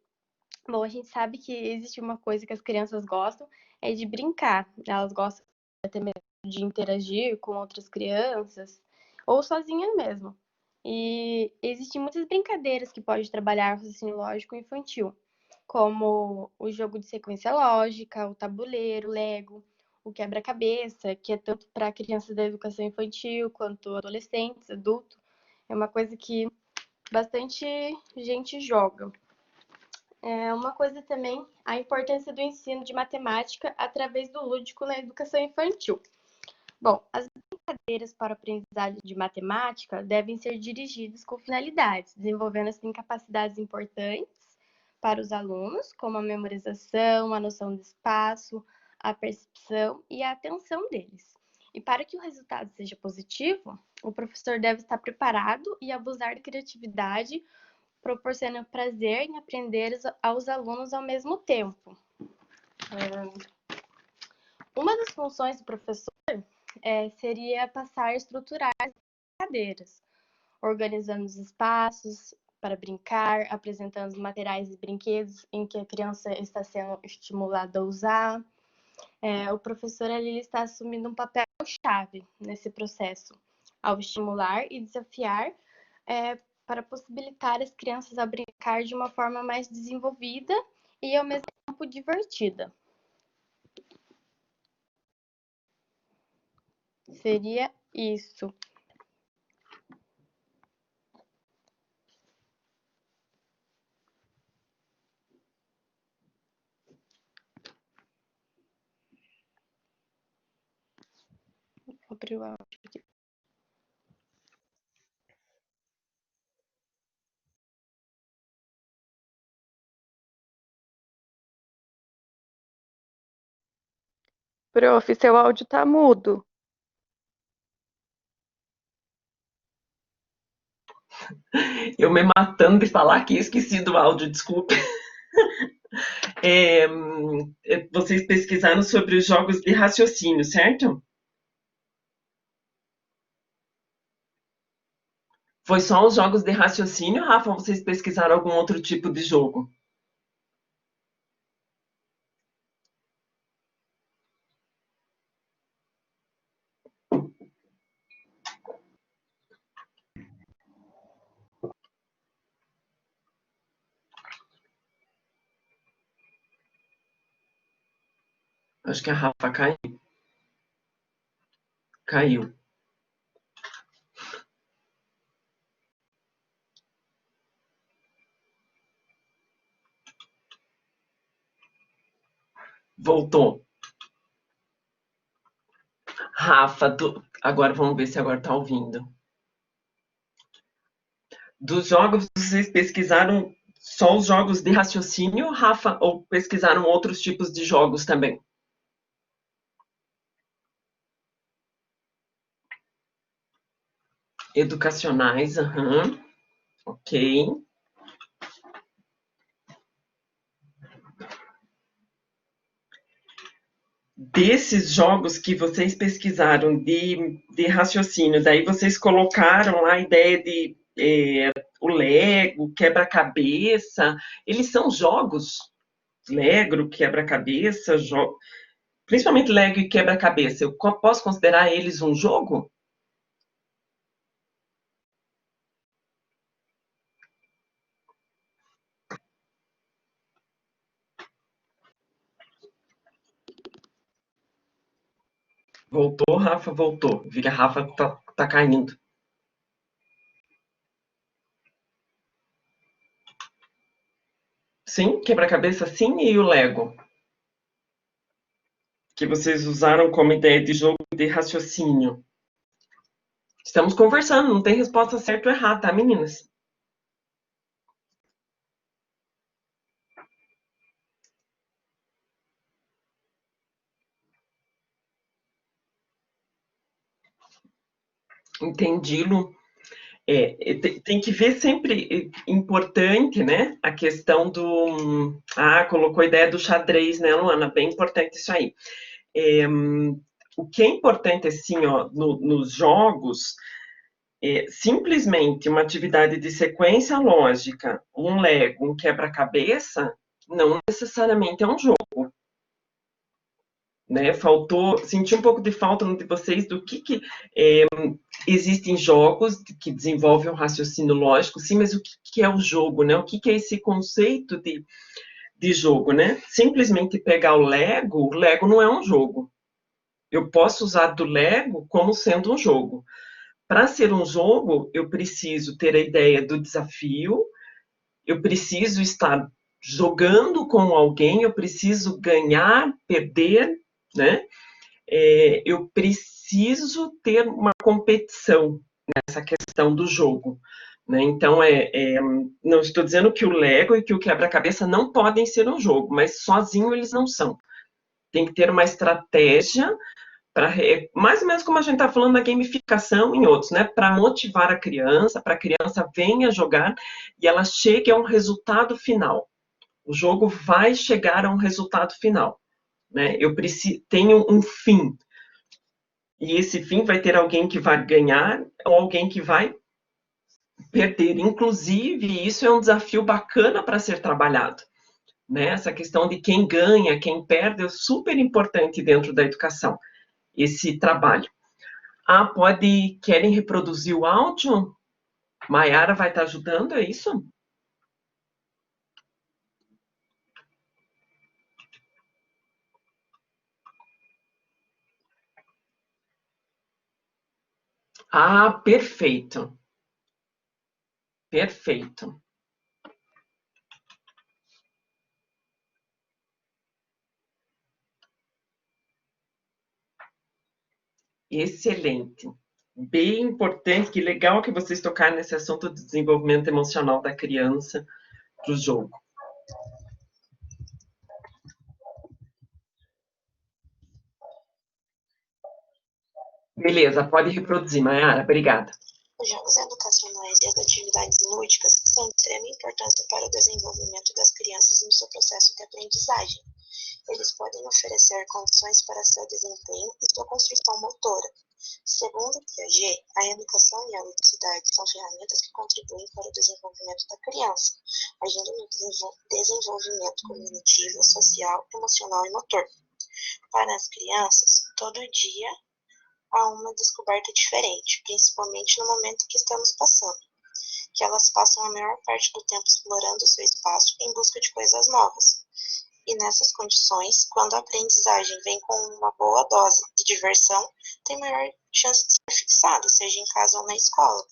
Bom, a gente sabe que existe uma coisa que as crianças gostam, é de brincar. Elas gostam até mesmo de interagir com outras crianças, ou sozinhas mesmo. E existem muitas brincadeiras que podem trabalhar o raciocínio lógico infantil, como o jogo de sequência lógica, o tabuleiro, o Lego, o quebra-cabeça, que é tanto para crianças da educação infantil quanto adolescentes, adultos. É uma coisa que bastante gente joga. Uma coisa também, a importância do ensino de matemática através do lúdico na educação infantil. Bom, as brincadeiras para o aprendizagem de matemática devem ser dirigidas com finalidades, desenvolvendo assim capacidades importantes para os alunos, como a memorização, a noção de espaço, a percepção e a atenção deles. E para que o resultado seja positivo, o professor deve estar preparado e abusar da criatividade, proporcionando prazer em aprender aos alunos ao mesmo tempo. Uma das funções do professor seria passar a estruturar as brincadeiras, organizando os espaços para brincar, apresentando os materiais e brinquedos em que a criança está sendo estimulada a usar. O professor ele está assumindo um papel-chave nesse processo, ao estimular e desafiar para possibilitar as crianças a brincar de uma forma mais desenvolvida e, ao mesmo tempo, divertida. Seria isso. Vou abrir o áudio aqui. Prof, seu áudio tá mudo. Eu me matando de falar aqui, esqueci do áudio, desculpe. Vocês pesquisaram sobre os jogos de raciocínio, certo? Foi só os jogos de raciocínio, Rafa, ou vocês pesquisaram algum outro tipo de jogo? Acho que a Rafa caiu. Caiu. Voltou. Rafa, agora vamos ver se agora tá ouvindo. Dos jogos, vocês pesquisaram só os jogos de raciocínio, Rafa, ou pesquisaram outros tipos de jogos também? Educacionais, aham. Ok. Desses jogos que vocês pesquisaram de raciocínio, daí vocês colocaram lá a ideia de o Lego, quebra-cabeça. Eles são jogos? Lego, quebra-cabeça, principalmente Lego e quebra-cabeça. Eu posso considerar eles um jogo? Voltou, Rafa? Voltou. Vi que a Rafa tá caindo. Sim, quebra-cabeça sim, e o Lego? Que vocês usaram como ideia de jogo de raciocínio. Estamos conversando, não tem resposta certa ou errada, tá, meninas? Entendi, Lu. Tem que ver sempre importante, né? A questão do. Colocou a ideia do xadrez, né, Luana? Bem importante isso aí. O que é importante, assim, ó, nos jogos, simplesmente uma atividade de sequência lógica, um Lego, um quebra-cabeça, não necessariamente é um jogo. Né? Senti um pouco de falta de vocês do que existem jogos que desenvolvem um raciocínio lógico, sim, mas o que é o jogo, né? O que é esse conceito de jogo, né? Simplesmente pegar o Lego não é um jogo. Eu posso usar do Lego como sendo um jogo. Para ser um jogo, eu preciso ter a ideia do desafio, eu preciso estar jogando com alguém, eu preciso ganhar, perder, né? Eu preciso ter uma competição nessa questão do jogo. Né? Então, não estou dizendo que o Lego e que o quebra-cabeça não podem ser um jogo, mas sozinho eles não são. Tem que ter uma estratégia para, mais ou menos como a gente está falando da gamificação em outros, né? Para motivar a criança, para a criança venha jogar e ela chegue a um resultado final. O jogo vai chegar a um resultado final. Né? Tenho um fim. E esse fim vai ter alguém que vai ganhar ou alguém que vai perder. Inclusive, isso é um desafio bacana para ser trabalhado. Né? Essa questão de quem ganha, quem perde, é super importante dentro da educação, esse trabalho. Querem reproduzir o áudio? Maiara vai estar ajudando, é isso? Perfeito. Perfeito. Excelente. Bem importante, que legal que vocês tocaram nesse assunto do desenvolvimento emocional da criança para o jogo. Beleza, pode reproduzir, Mayara, obrigada. Os jogos educacionais e as atividades lúdicas são de extrema importância para o desenvolvimento das crianças no seu processo de aprendizagem. Eles podem oferecer condições para seu desempenho e sua construção motora. Segundo Piaget, a educação e a ludicidade são ferramentas que contribuem para o desenvolvimento da criança, agindo no desenvolvimento cognitivo, social, emocional e motor. Para as crianças, todo dia há uma descoberta diferente, principalmente no momento que estamos passando, que elas passam a maior parte do tempo explorando o seu espaço em busca de coisas novas. E nessas condições, quando a aprendizagem vem com uma boa dose de diversão, tem maior chance de ser fixado, seja em casa ou na escola.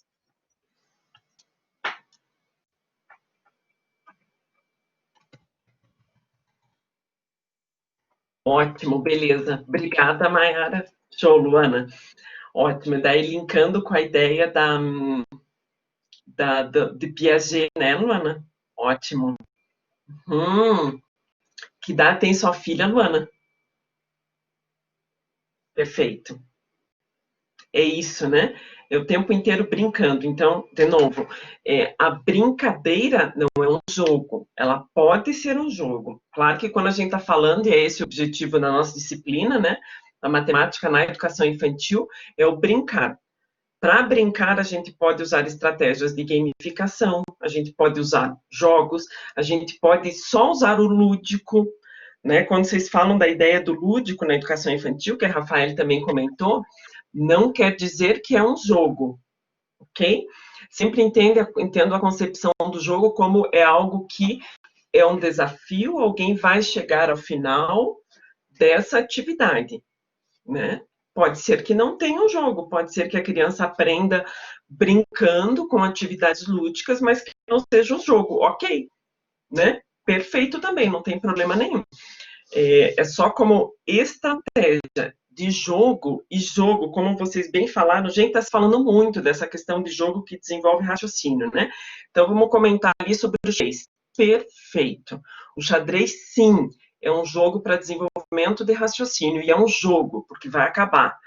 Ótimo, beleza. Obrigada, Mayara. Show, Luana. Ótimo. Daí, linkando com a ideia de Piaget, né, Luana? Ótimo. Que idade tem sua filha, Luana? Perfeito. É isso, né? É o tempo inteiro brincando. Então, de novo, a brincadeira não é um jogo. Ela pode ser um jogo. Claro que quando a gente está falando, e é esse o objetivo da nossa disciplina, né? A matemática na educação infantil, é o brincar. Para brincar, a gente pode usar estratégias de gamificação, a gente pode usar jogos, a gente pode só usar o lúdico, né? Quando vocês falam da ideia do lúdico na educação infantil, que a Rafael também comentou, não quer dizer que é um jogo, ok? Sempre entendo a concepção do jogo como é algo que é um desafio, alguém vai chegar ao final dessa atividade, né? Pode ser que não tenha um jogo, pode ser que a criança aprenda brincando com atividades lúdicas, mas que não seja um jogo, ok, né? Perfeito também, não tem problema nenhum. É só como estratégia de jogo, e jogo, como vocês bem falaram, a gente está falando muito dessa questão de jogo que desenvolve raciocínio, né? Então, vamos comentar ali sobre o xadrez. Perfeito. O xadrez, sim, é um jogo para desenvolvimento de raciocínio, e é um jogo, porque vai acabar.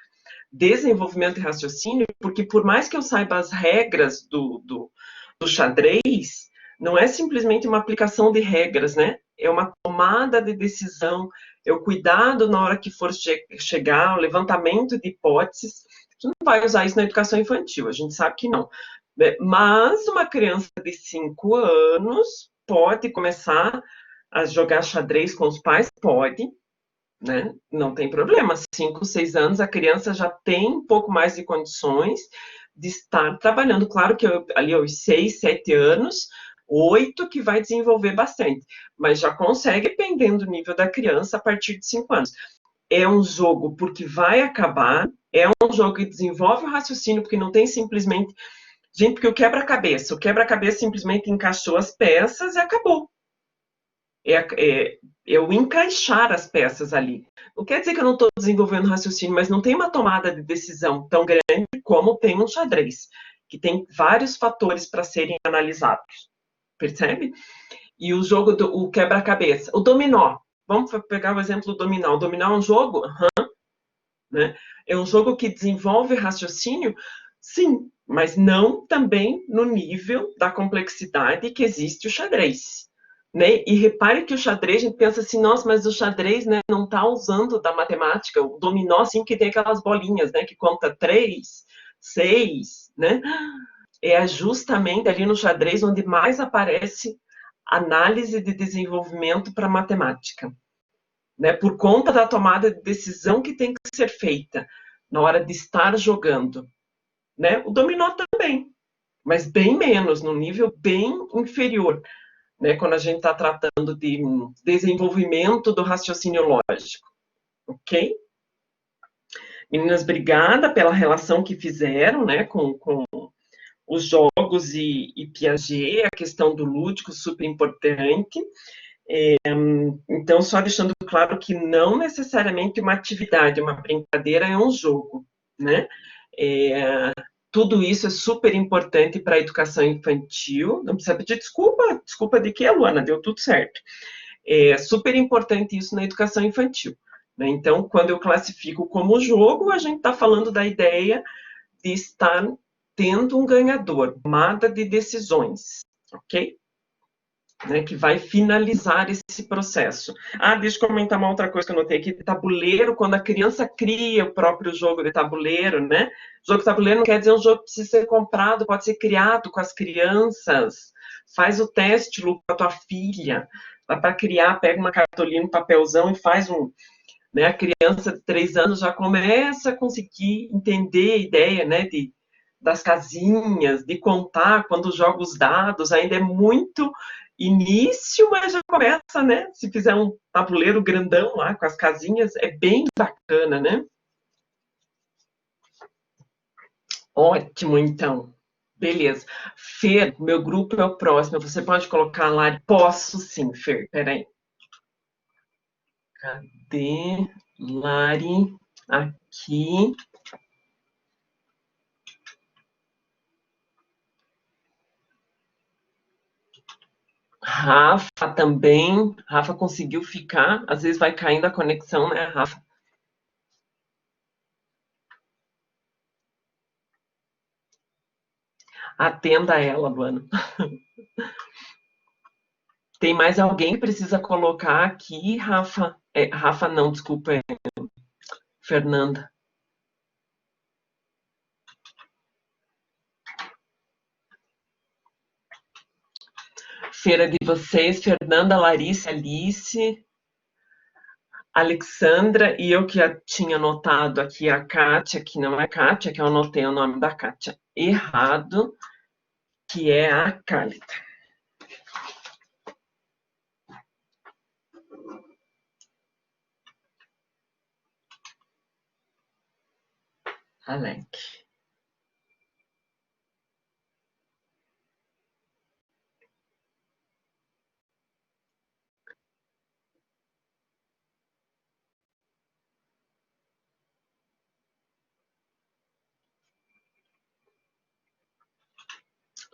Desenvolvimento de raciocínio, porque por mais que eu saiba as regras do xadrez, não é simplesmente uma aplicação de regras, né? É uma tomada de decisão, é o cuidado na hora que for chegar, o levantamento de hipóteses. Você não vai usar isso na educação infantil, a gente sabe que não. Mas uma criança de 5 anos pode começar a jogar xadrez com os pais? Pode, né? Não tem problema. 5, 6 anos, a criança já tem um pouco mais de condições de estar trabalhando. Claro que ali aos 6, 7 anos, 8 que vai desenvolver bastante, mas já consegue, dependendo do nível da criança, a partir de 5 anos. É um jogo porque vai acabar, é um jogo que desenvolve o raciocínio, porque não tem simplesmente... Gente, porque o quebra-cabeça simplesmente encaixou as peças e acabou. É o encaixar as peças ali. Não quer dizer que eu não estou desenvolvendo raciocínio, mas não tem uma tomada de decisão tão grande como tem um xadrez, que tem vários fatores para serem analisados. Percebe? E o jogo o quebra-cabeça. O dominó. Vamos pegar o exemplo do dominó. O dominó é um jogo? Né? É um jogo que desenvolve raciocínio? Sim, mas não também no nível da complexidade que existe o xadrez. Né? E repare que o xadrez, a gente pensa assim, nossa, mas o xadrez, né, não está usando da matemática, o dominó, sim, que tem aquelas bolinhas, né, que conta 3, 6, né? É justamente ali no xadrez onde mais aparece análise de desenvolvimento para matemática, né? Por conta da tomada de decisão que tem que ser feita na hora de estar jogando, né? O dominó também, mas bem menos, num nível bem inferior, né, quando a gente está tratando de desenvolvimento do raciocínio lógico, ok? Meninas, obrigada pela relação que fizeram, né, com os jogos e Piaget, a questão do lúdico, super importante. Então, só deixando claro que não necessariamente uma atividade, uma brincadeira é um jogo, né? Tudo isso é super importante para a educação infantil. Não precisa pedir desculpa. Desculpa de quê, Luana? Deu tudo certo. É super importante isso na educação infantil. Né? Então, quando eu classifico como jogo, a gente está falando da ideia de estar tendo um ganhador, tomada de decisões, ok? Né, que vai finalizar esse processo. Deixa eu comentar uma outra coisa que eu notei aqui, de tabuleiro, quando a criança cria o próprio jogo de tabuleiro, né? Jogo de tabuleiro não quer dizer um jogo que precisa ser comprado, pode ser criado com as crianças. Faz o teste, Lu, com a tua filha. Vai para criar, pega uma cartolina, um papelzão e faz um... Né? A criança de 3 anos já começa a conseguir entender a ideia, né, das casinhas, de contar quando joga os dados, ainda é muito início, mas já começa, né? Se fizer um tabuleiro grandão lá com as casinhas, é bem bacana, né? Ótimo, então. Beleza. Fer, meu grupo é o próximo. Você pode colocar lá? Posso sim, Fer. Peraí. Cadê? Lari. Aqui. Rafa também. Rafa conseguiu ficar. Às vezes vai caindo a conexão, né, Rafa? Atenda a ela, Luana. Tem mais alguém que precisa colocar aqui, Rafa? Rafa não, desculpa, é Fernanda. Feira de vocês, Fernanda, Larissa, Alice, Alexandra, e eu que já tinha notado aqui a Kátia, que não é Kátia, que eu anotei o nome da Kátia errado, que é a Cálita. Alec.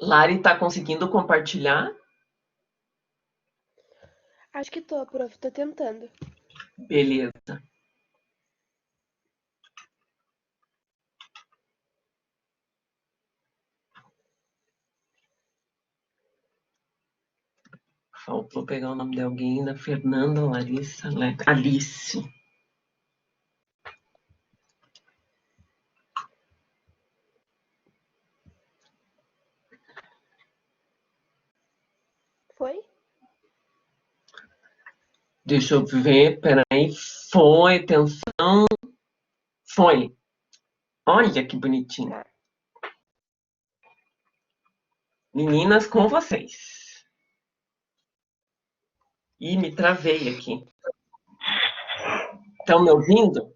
Lari, tá conseguindo compartilhar? Acho que tô, prof, tô tentando. Beleza. Faltou pegar o nome de alguém, da Fernanda, Larissa, Alice. Foi? Deixa eu ver, peraí. Foi, atenção. Foi. Olha que bonitinho. Tá. Meninas, com vocês. Ih, me travei aqui. Estão me ouvindo?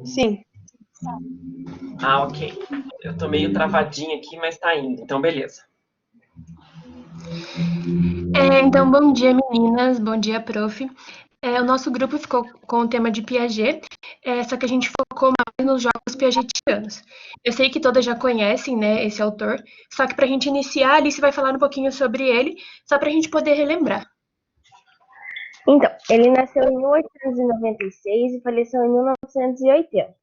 Sim. Ah, ok. Eu tô meio travadinha aqui, mas tá indo. Então, beleza. Então, bom dia, meninas. Bom dia, prof. O nosso grupo ficou com o tema de Piaget, só que a gente focou mais nos jogos piagetianos. Eu sei que todas já conhecem, né, esse autor, só que para a gente iniciar, a Alice vai falar um pouquinho sobre ele, só para a gente poder relembrar. Então, ele nasceu em 1896 e faleceu em 1980.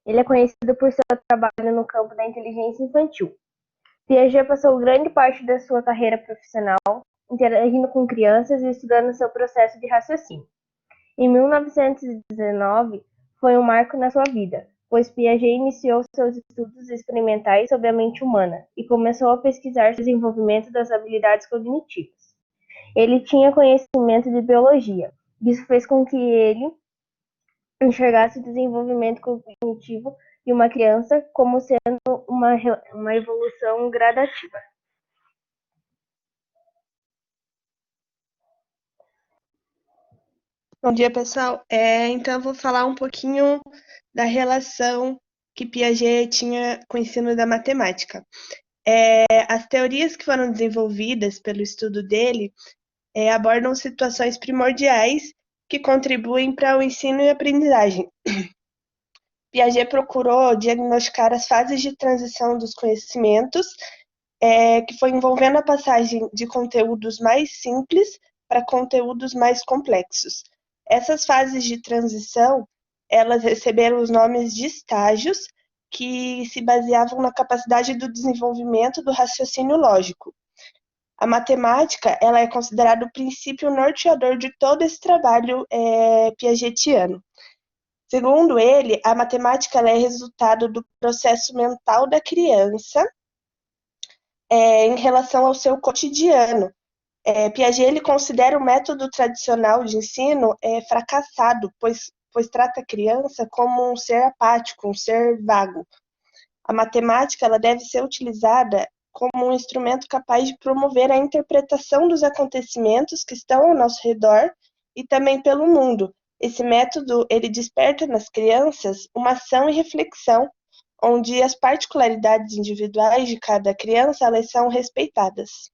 Ele é conhecido por seu trabalho no campo da inteligência infantil. Piaget passou grande parte da sua carreira profissional interagindo com crianças e estudando seu processo de raciocínio. Em 1919, foi um marco na sua vida, pois Piaget iniciou seus estudos experimentais sobre a mente humana e começou a pesquisar o desenvolvimento das habilidades cognitivas. Ele tinha conhecimento de biologia. Isso fez com que ele enxergasse o desenvolvimento cognitivo de uma criança como sendo uma evolução gradativa. Bom dia, pessoal. Então, eu vou falar um pouquinho da relação que Piaget tinha com o ensino da matemática. As teorias que foram desenvolvidas pelo estudo dele abordam situações primordiais que contribuem para o ensino e aprendizagem. Piaget procurou diagnosticar as fases de transição dos conhecimentos, que foi envolvendo a passagem de conteúdos mais simples para conteúdos mais complexos. Essas fases de transição, elas receberam os nomes de estágios que se baseavam na capacidade do desenvolvimento do raciocínio lógico. A matemática, ela é considerada o princípio norteador de todo esse trabalho piagetiano. Segundo ele, a matemática ela é resultado do processo mental da criança em relação ao seu cotidiano. Piaget ele considera o método tradicional de ensino fracassado, pois trata a criança como um ser apático, um ser vago. A matemática ela deve ser utilizada como um instrumento capaz de promover a interpretação dos acontecimentos que estão ao nosso redor e também pelo mundo. Esse método ele desperta nas crianças uma ação e reflexão, onde as particularidades individuais de cada criança elas são respeitadas.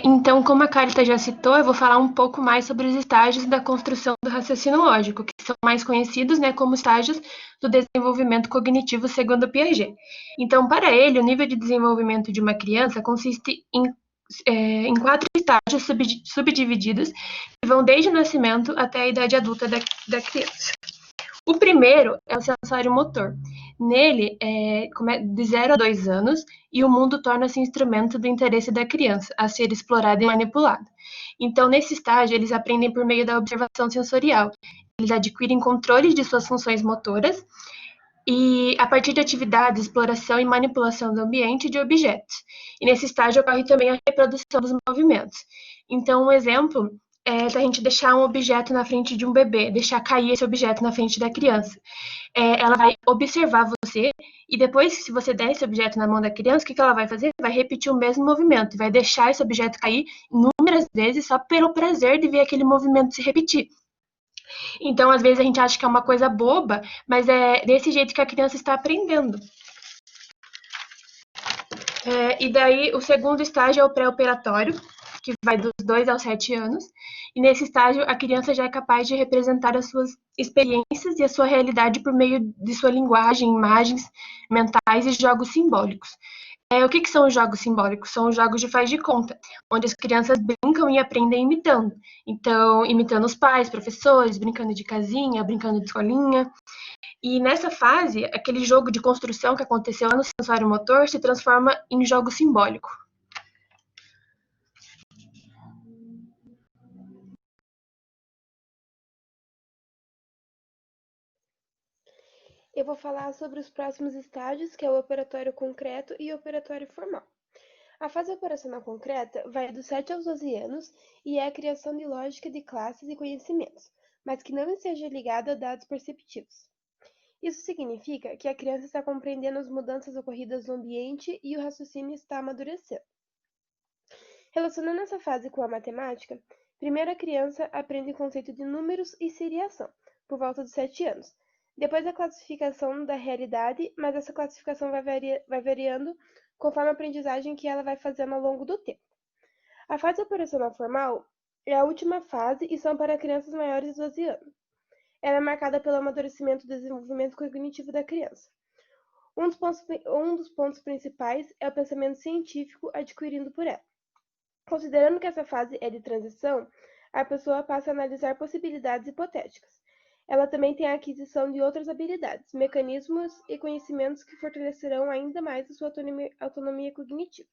Então, como a Carita já citou, eu vou falar um pouco mais sobre os estágios da construção do raciocínio lógico, que são mais conhecidos, né, como estágios do desenvolvimento cognitivo segundo Piaget. Então, para ele, o nível de desenvolvimento de uma criança consiste em 4 estágios subdivididos, que vão desde o nascimento até a idade adulta da criança. O primeiro é o sensório motor. Nele, de 0 a 2 anos, e o mundo torna-se instrumento do interesse da criança, a ser explorado e manipulado. Então, nesse estágio, eles aprendem por meio da observação sensorial. Eles adquirem controle de suas funções motoras e a partir de atividades, exploração e manipulação do ambiente e de objetos. E nesse estágio ocorre também a reprodução dos movimentos. Então, um exemplo da gente deixar um objeto na frente de um bebê, deixar cair esse objeto na frente da criança. Ela vai observar você e depois, se você der esse objeto na mão da criança, o que ela vai fazer? Vai repetir o mesmo movimento, vai deixar esse objeto cair inúmeras vezes só pelo prazer de ver aquele movimento se repetir. Então, às vezes a gente acha que é uma coisa boba, mas é desse jeito que a criança está aprendendo. E daí, o segundo estágio é o pré-operatório, que vai dos 2 aos 7 anos. E nesse estágio, a criança já é capaz de representar as suas experiências e a sua realidade por meio de sua linguagem, imagens mentais e jogos simbólicos. O que são os jogos simbólicos? São os jogos de faz de conta, onde as crianças brincam e aprendem imitando. Então, imitando os pais, professores, brincando de casinha, brincando de escolinha. E nessa fase, aquele jogo de construção que aconteceu lá no sensório motor se transforma em jogo simbólico. Eu vou falar sobre os próximos estágios, que é o operatório concreto e o operatório formal. A fase operacional concreta vai dos 7 aos 12 anos e é a criação de lógica de classes e conhecimentos, mas que não esteja ligada a dados perceptivos. Isso significa que a criança está compreendendo as mudanças ocorridas no ambiente e o raciocínio está amadurecendo. Relacionando essa fase com a matemática, primeiro a criança aprende o conceito de números e seriação, por volta dos 7 anos. Depois a classificação da realidade, mas essa classificação vai variando conforme a aprendizagem que ela vai fazendo ao longo do tempo. A fase operacional formal é a última fase e são para crianças maiores de 12 anos. Ela é marcada pelo amadurecimento do desenvolvimento cognitivo da criança. Um dos pontos principais é o pensamento científico adquirido por ela. Considerando que essa fase é de transição, a pessoa passa a analisar possibilidades hipotéticas. Ela também tem a aquisição de outras habilidades, mecanismos e conhecimentos que fortalecerão ainda mais a sua autonomia cognitiva.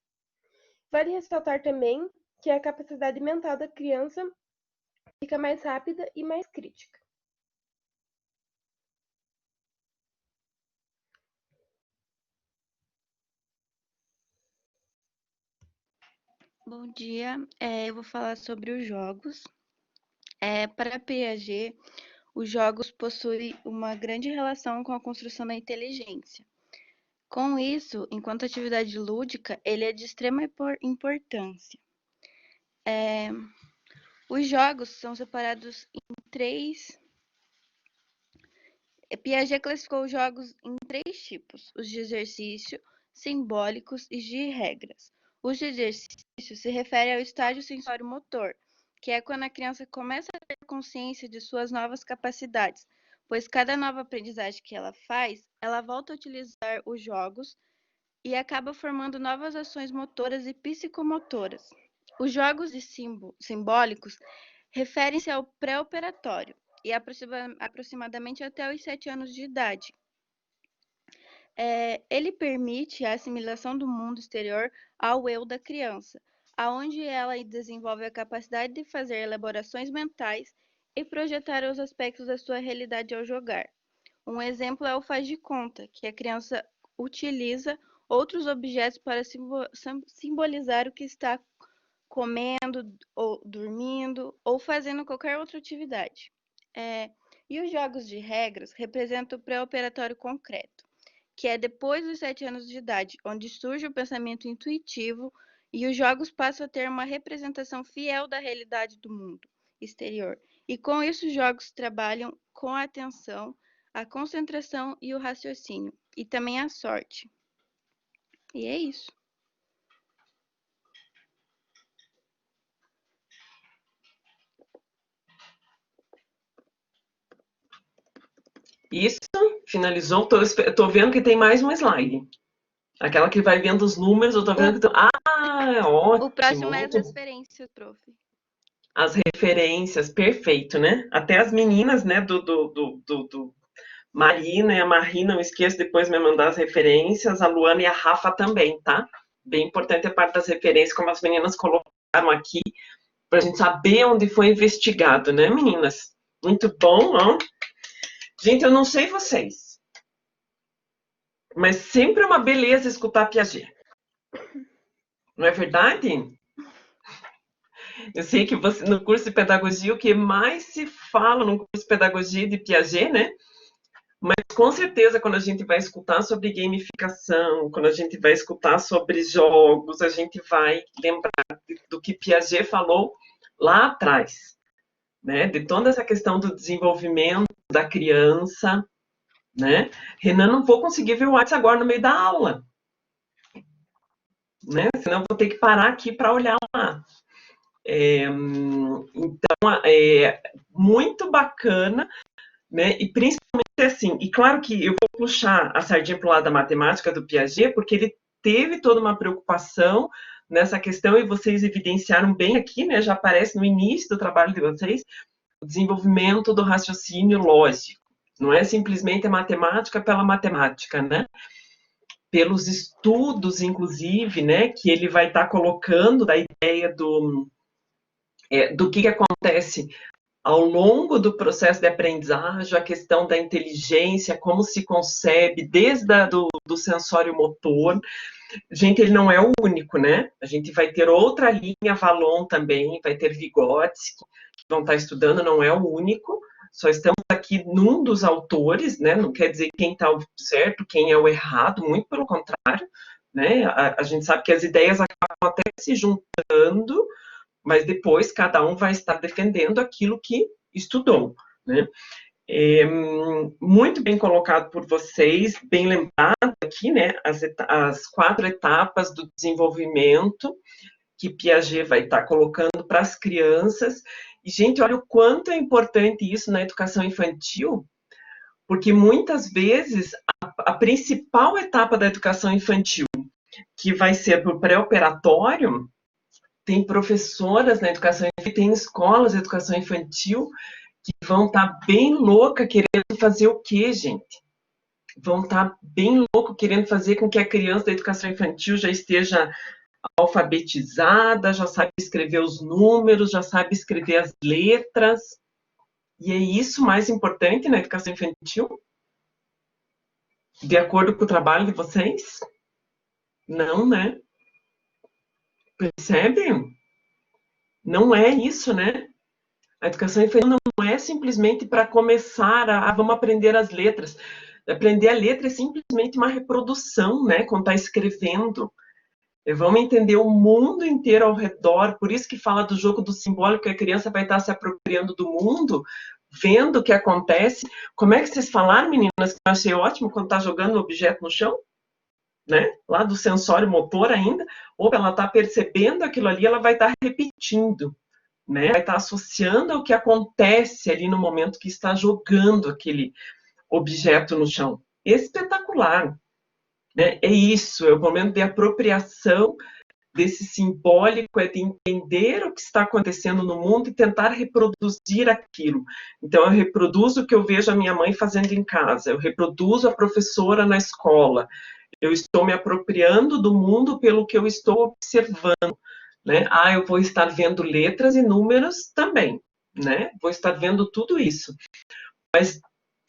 Vale ressaltar também que a capacidade mental da criança fica mais rápida e mais crítica. Bom dia, eu vou falar sobre os jogos. Para Piaget, os jogos possuem uma grande relação com a construção da inteligência. Com isso, enquanto atividade lúdica, ele é de extrema importância. Os jogos são separados em três. Piaget classificou os jogos em 3 tipos: os de exercício, simbólicos e de regras. Os de exercício se refere ao estágio sensório-motor, que é quando a criança começa a ter consciência de suas novas capacidades, pois cada nova aprendizagem que ela faz, ela volta a utilizar os jogos e acaba formando novas ações motoras e psicomotoras. Os jogos simbólicos referem-se ao pré-operatório e aproximadamente até os 7 anos de idade. Ele permite a assimilação do mundo exterior ao eu da criança, aonde ela desenvolve a capacidade de fazer elaborações mentais e projetar os aspectos da sua realidade ao jogar. Um exemplo é o faz de conta, que a criança utiliza outros objetos para simbolizar o que está comendo, ou dormindo, ou fazendo qualquer outra atividade. E os jogos de regras representam o pré-operatório concreto, que é depois dos 7 anos de idade, onde surge o pensamento intuitivo e os jogos passam a ter uma representação fiel da realidade do mundo exterior. E com isso os jogos trabalham com a atenção, a concentração e o raciocínio, e também a sorte. E é isso. Isso, finalizou. Tô vendo que tem mais um slide. Aquela que vai vendo os números, eu tô vendo que... ótimo. O próximo é as referências, prof. As referências, perfeito, né? Até as meninas, né, do Marina e a Marie, não esqueça depois me mandar as referências, a Luana e a Rafa também, tá? Bem importante a parte das referências, como as meninas colocaram aqui, pra gente saber onde foi investigado, né, meninas? Muito bom, ó. Gente, eu não sei vocês, mas sempre é uma beleza escutar Piaget. Não é verdade? Eu sei que você, no curso de pedagogia, o que mais se fala no curso de pedagogia de Piaget, né? Mas com certeza, quando a gente vai escutar sobre gamificação, quando a gente vai escutar sobre jogos, a gente vai lembrar do que Piaget falou lá atrás, né? De toda essa questão do desenvolvimento da criança, né? Renan, não vou conseguir ver o WhatsApp agora no meio da aula. né? Senão eu vou ter que parar aqui para olhar lá. Então, muito bacana, né? E principalmente assim, e claro que eu vou puxar a sardinha para o lado da matemática do Piaget, porque ele teve toda uma preocupação nessa questão, e vocês evidenciaram bem aqui, né? Já aparece no início do trabalho de vocês, o desenvolvimento do raciocínio lógico. Não é simplesmente a matemática pela matemática, né? Pelos estudos, inclusive, né, que ele vai estar colocando da ideia do que acontece ao longo do processo de aprendizagem, a questão da inteligência, como se concebe, desde do sensório motor. Gente, ele não é o único, né? A gente vai ter outra linha, Vallon também, vai ter Vygotsky, que vão estar estudando, não é o único, só estamos aqui num dos autores, né? Não quer dizer quem está o certo, quem é o errado, muito pelo contrário, né? A gente sabe que as ideias acabam até se juntando, mas depois cada um vai estar defendendo aquilo que estudou, né? Muito bem colocado por vocês, bem lembrado aqui, né, as 4 etapas do desenvolvimento que Piaget vai estar colocando para as crianças. E, gente, olha o quanto é importante isso na educação infantil, porque muitas vezes a principal etapa da educação infantil, que vai ser para o pré-operatório, tem professoras na educação infantil, tem escolas de educação infantil que vão estar bem louca querendo fazer o quê, gente? Vão estar bem louco querendo fazer com que a criança da educação infantil já esteja alfabetizada, já sabe escrever os números, já sabe escrever as letras. E é isso mais importante na educação infantil? De acordo com o trabalho de vocês? Não, né? Percebe? Não é isso, né? A educação infantil não é simplesmente para começar vamos aprender as letras. Aprender a letra é simplesmente uma reprodução, né? Quando está escrevendo. Vamos entender o mundo inteiro ao redor, por isso que fala do jogo do simbólico, que a criança vai estar se apropriando do mundo, vendo o que acontece. Como é que vocês falaram, meninas, que eu achei ótimo quando está jogando o objeto no chão? Né? Lá do sensório motor ainda, ou ela está percebendo aquilo ali, ela vai estar repetindo, né? Vai estar associando ao que acontece ali no momento que está jogando aquele objeto no chão. Espetacular! Né? É isso, é o momento de apropriação desse simbólico, é de entender o que está acontecendo no mundo e tentar reproduzir aquilo. Então, eu reproduzo o que eu vejo a minha mãe fazendo em casa, eu reproduzo a professora na escola, eu estou me apropriando do mundo pelo que eu estou observando. Né? Eu vou estar vendo letras e números também, né? Vou estar vendo tudo isso. Mas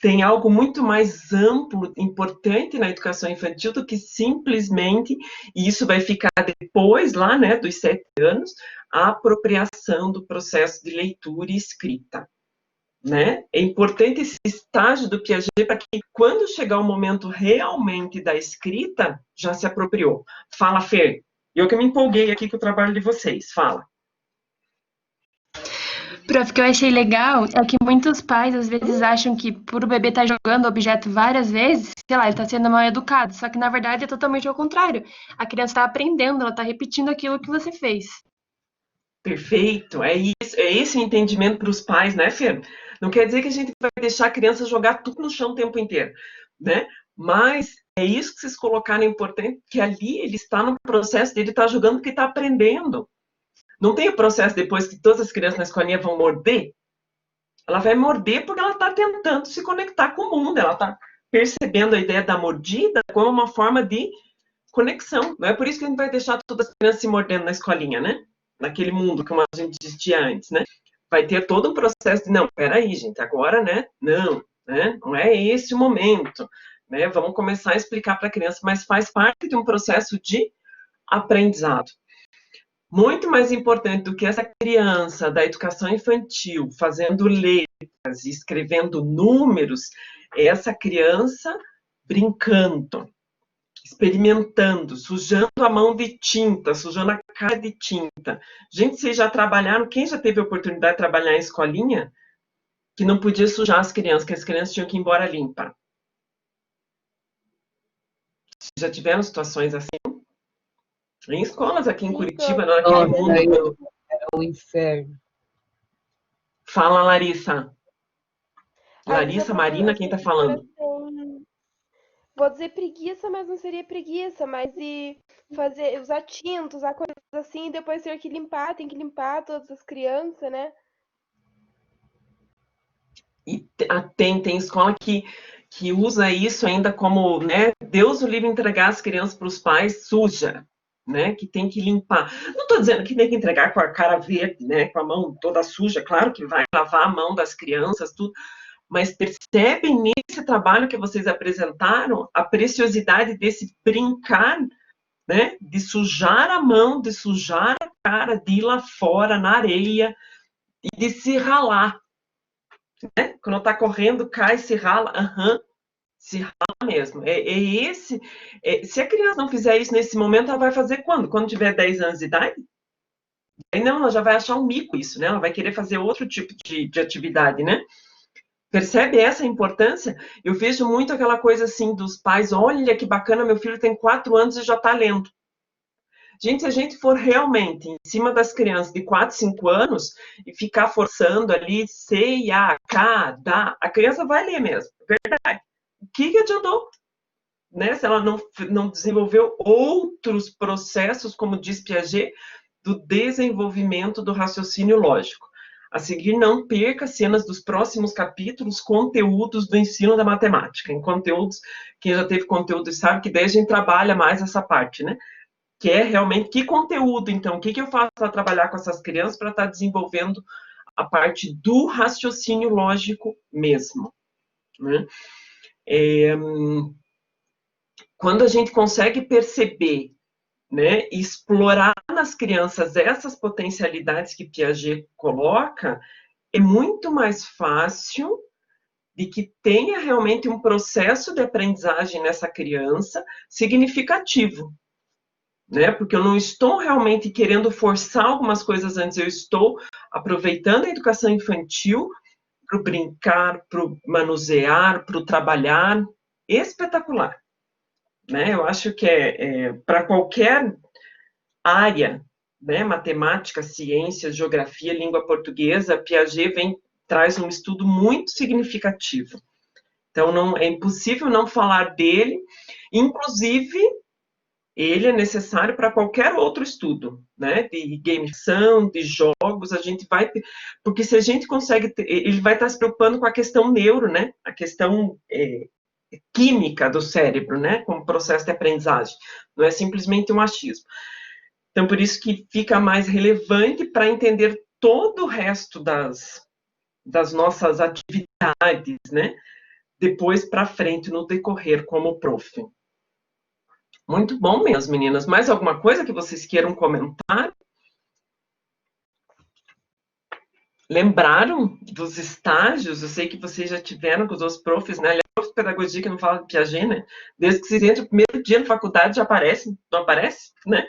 tem algo muito mais amplo, importante na educação infantil do que simplesmente, e isso vai ficar depois, lá, né, dos 7 anos, a apropriação do processo de leitura e escrita. Né? É importante esse estágio do Piaget para que, quando chegar o momento realmente da escrita, já se apropriou. Fala, Fer. Eu que me empolguei aqui com o trabalho de vocês. Fala. Prof, o que eu achei legal é que muitos pais às vezes acham que por o bebê estar jogando o objeto várias vezes, sei lá, ele está sendo mal educado. Só que na verdade é totalmente ao contrário. A criança está aprendendo, ela está repetindo aquilo que você fez. Perfeito, é esse o entendimento para os pais, né, Fer? Não quer dizer que a gente vai deixar a criança jogar tudo no chão o tempo inteiro, né? Mas é isso que vocês colocaram importante, que ali ele está no processo dele estar jogando porque está aprendendo. Não tem o processo depois que todas as crianças na escolinha vão morder? Ela vai morder porque ela está tentando se conectar com o mundo, ela está percebendo a ideia da mordida como uma forma de conexão. Não é por isso que a gente vai deixar todas as crianças se mordendo na escolinha, né? Naquele mundo que a gente existia antes, né? Vai ter todo um processo de, não, peraí, gente, agora, né? Não, né? Não é esse o momento, né? Vamos começar a explicar para a criança, mas faz parte de um processo de aprendizado. Muito mais importante do que essa criança da educação infantil fazendo letras e escrevendo números, é essa criança brincando, experimentando, sujando a mão de tinta, sujando a cara de tinta. Gente, vocês já trabalharam? Quem já teve a oportunidade de trabalhar em escolinha que não podia sujar as crianças, que as crianças tinham que ir embora limpa? Já tiveram situações assim? Em escolas aqui em Sim, Curitiba, pronto. naquele Às Nossa, vezes mundo. é um inferno. Fala, Larissa. Às vezes Larissa, Marina, as quem tá professoras falando? têm, vou dizer preguiça, mas não seria preguiça, mas de fazer, usar tinta, usar coisas assim, e depois ter que limpar, tem que limpar todas as crianças, né? E tem escola que usa isso ainda como, né, Deus o livre entregar as crianças para os pais suja, né, que tem que limpar. Não estou dizendo que tem que entregar com a cara verde, né, com a mão toda suja, claro que vai lavar a mão das crianças, tudo, mas percebem nesse trabalho que vocês apresentaram a preciosidade desse brincar, né, de sujar a mão, de sujar a cara, de ir lá fora na areia e de se ralar, né? Quando está correndo, cai, se rala, se rala mesmo. Se a criança não fizer isso nesse momento, ela vai fazer quando? Quando tiver 10 anos de idade? Aí não, ela já vai achar um mico isso, né? Ela vai querer fazer outro tipo de atividade, né? Percebe essa importância? Eu vejo muito aquela coisa assim dos pais, olha que bacana, meu filho tem 4 anos e já está lendo. Gente, se a gente for realmente em cima das crianças de 4, 5 anos e ficar forçando ali C, A, K, dá, a criança vai ler mesmo, é verdade. O que adiantou? Né? Se ela não desenvolveu outros processos, como diz Piaget, do desenvolvimento do raciocínio lógico. A seguir, não perca cenas dos próximos capítulos, conteúdos do ensino da matemática. Em conteúdos, quem já teve conteúdo sabe que daí a gente trabalha mais essa parte, né? Que é realmente que conteúdo, então, o que eu faço para trabalhar com essas crianças para estar desenvolvendo a parte do raciocínio lógico mesmo. Né? Quando a gente consegue perceber, né, explorar nas crianças essas potencialidades que Piaget coloca, é muito mais fácil de que tenha realmente um processo de aprendizagem nessa criança significativo. Né? Porque eu não estou realmente querendo forçar algumas coisas antes, eu estou aproveitando a educação infantil para o brincar, para o manusear, para o trabalhar. Espetacular. Né? Eu acho que para qualquer área, né? Matemática, ciência, geografia, língua portuguesa, Piaget traz um estudo muito significativo. Então, não, é impossível não falar dele, inclusive ele é necessário para qualquer outro estudo, né? De gamificação, de jogos, a gente vai... Porque se a gente consegue... Ele vai estar se preocupando com a questão neuro, né? A questão química do cérebro, né? Como processo de aprendizagem. Não é simplesmente um achismo. Então, por isso que fica mais relevante para entender todo o resto das nossas atividades, né? Depois para frente, no decorrer como prof. Muito bom mesmo, meninas. Mais alguma coisa que vocês queiram comentar? Lembraram dos estágios? Eu sei que vocês já tiveram com os outros profs, né? Aliás, pedagogia que não fala de Piaget, né? Desde que vocês entram no primeiro dia na faculdade já aparece, não aparece, né?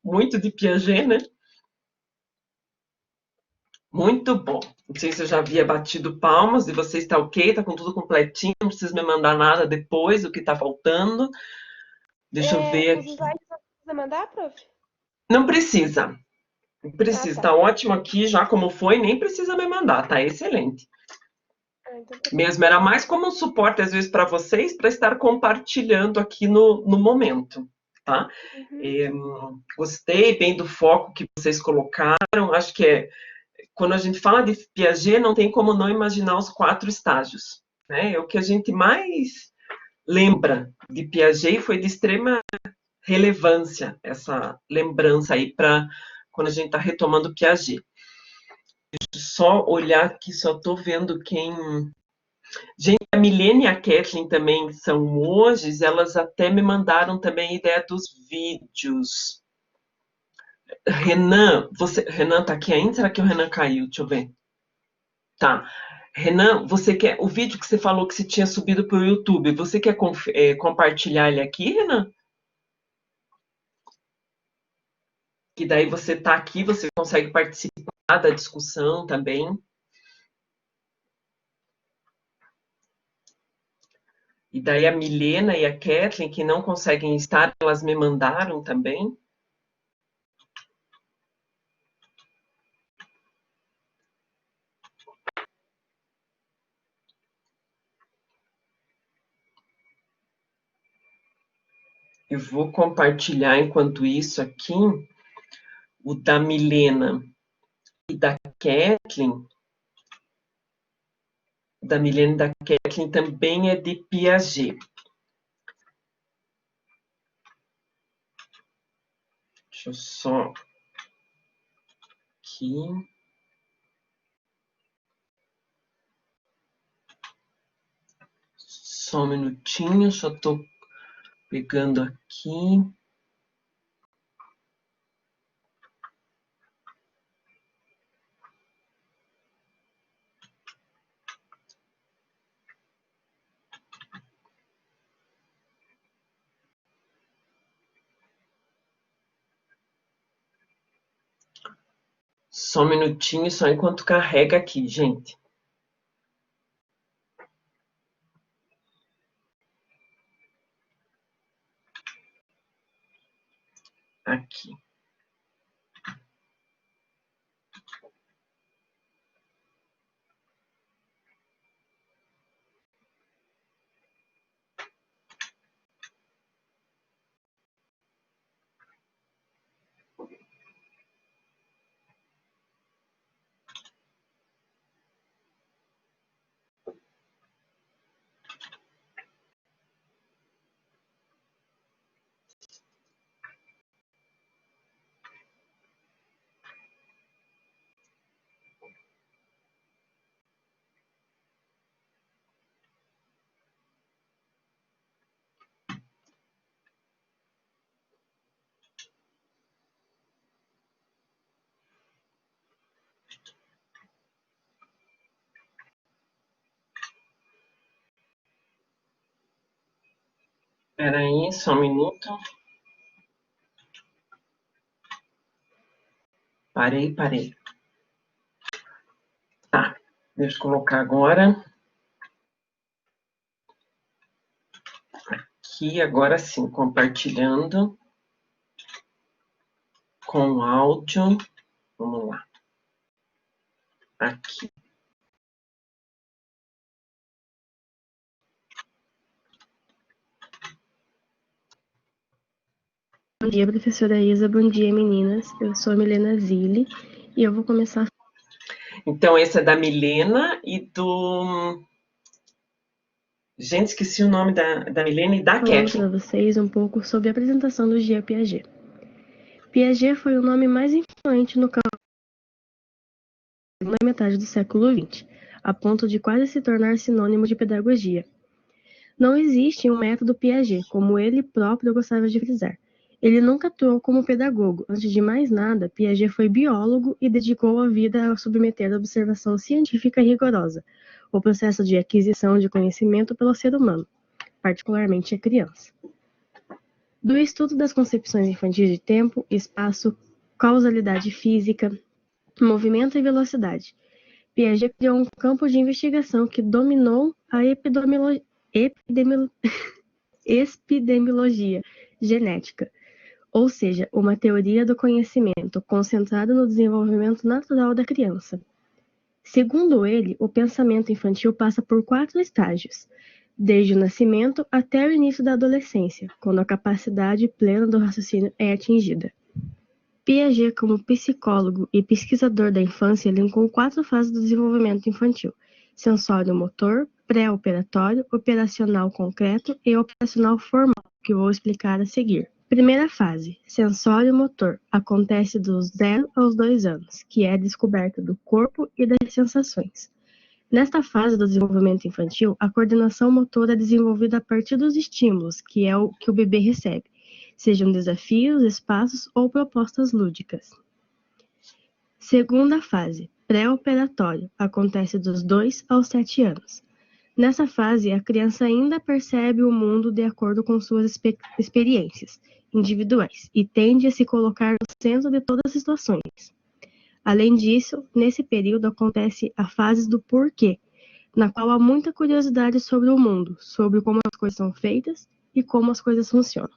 Muito de Piaget, né? Muito bom. Não sei se eu já havia batido palmas e você está ok, está com tudo completinho, não precisa me mandar nada depois, o que está faltando. Deixa eu ver Os aqui. slides não precisa mandar, prof? Não precisa. Não precisa. Ah, tá. Tá ótimo aqui, já como foi, nem precisa me mandar, tá excelente. Então tá bom. Mesmo, era mais como um suporte, às vezes, para vocês, para estar compartilhando aqui no momento, tá? Gostei bem do foco que vocês colocaram, acho que quando a gente fala de Piaget, não tem como não imaginar os 4 estágios, né? O que a gente mais lembra de Piaget foi de extrema relevância, essa lembrança aí para quando a gente está retomando Piaget. Deixa eu só olhar aqui, só estou vendo quem... Gente, a Milene e a Kathleen também são hoje, elas até me mandaram também a ideia dos vídeos. Renan tá aqui ainda? Será que o Renan caiu? Deixa eu ver. Tá. Renan, você quer o vídeo que você falou que você tinha subido para o YouTube, você quer compartilhar ele aqui, Renan? Que daí você tá aqui, você consegue participar da discussão também. E daí a Milena e a Kathleen, que não conseguem estar, elas me mandaram também. Eu vou compartilhar, enquanto isso, aqui, o da Milena e da Kathleen. O da Milena e da Kathleen também é de Piaget. Deixa eu só... Aqui... Só um minutinho, só estou pegando aqui. Só um minutinho, só enquanto carrega aqui, gente. Aqui. Espera aí, só um minuto. Parei. Tá, deixa eu colocar agora. Aqui, agora sim, compartilhando com o áudio. Vamos lá. Aqui. Bom dia, professora Isa. Bom dia, meninas. Eu sou a Milena Zilli e eu vou começar. Então, esse é da Milena e do... Gente, esqueci o nome da Milena e da Kathleen. Kathleen. Para vocês um pouco sobre a apresentação do Jean Piaget. Piaget foi o nome mais influente no campo na segunda metade do século XX, a ponto de quase se tornar sinônimo de pedagogia. Não existe um método Piaget, como ele próprio gostava de frisar. Ele nunca atuou como pedagogo. Antes de mais nada, Piaget foi biólogo e dedicou a vida a submeter a observação científica rigorosa, o processo de aquisição de conhecimento pelo ser humano, particularmente a criança. Do estudo das concepções infantis de tempo, espaço, causalidade física, movimento e velocidade, Piaget criou um campo de investigação que dominou a epidemiologia genética, ou seja, uma teoria do conhecimento concentrada no desenvolvimento natural da criança. Segundo ele, o pensamento infantil passa por 4 estágios, desde o nascimento até o início da adolescência, quando a capacidade plena do raciocínio é atingida. Piaget, como psicólogo e pesquisador da infância, elencou 4 fases do desenvolvimento infantil: sensório-motor, pré-operatório, operacional concreto e operacional formal, que vou explicar a seguir. Primeira fase, sensório-motor, acontece dos 0 aos 2 anos, que é a descoberta do corpo e das sensações. Nesta fase do desenvolvimento infantil, a coordenação motora é desenvolvida a partir dos estímulos, que é o que o bebê recebe, sejam desafios, espaços ou propostas lúdicas. Segunda fase, pré-operatório, acontece dos 2 aos 7 anos. Nessa fase, a criança ainda percebe o mundo de acordo com suas experiências individuais e tende a se colocar no centro de todas as situações. Além disso, nesse período acontece a fase do porquê, na qual há muita curiosidade sobre o mundo, sobre como as coisas são feitas e como as coisas funcionam.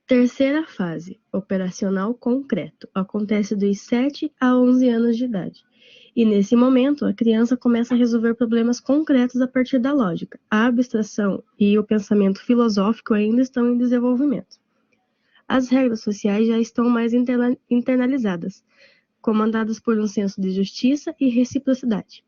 Terceira fase, operacional concreto, acontece dos 7 a 11 anos de idade. E nesse momento, a criança começa a resolver problemas concretos a partir da lógica. A abstração e o pensamento filosófico ainda estão em desenvolvimento. As regras sociais já estão mais internalizadas, comandadas por um senso de justiça e reciprocidade.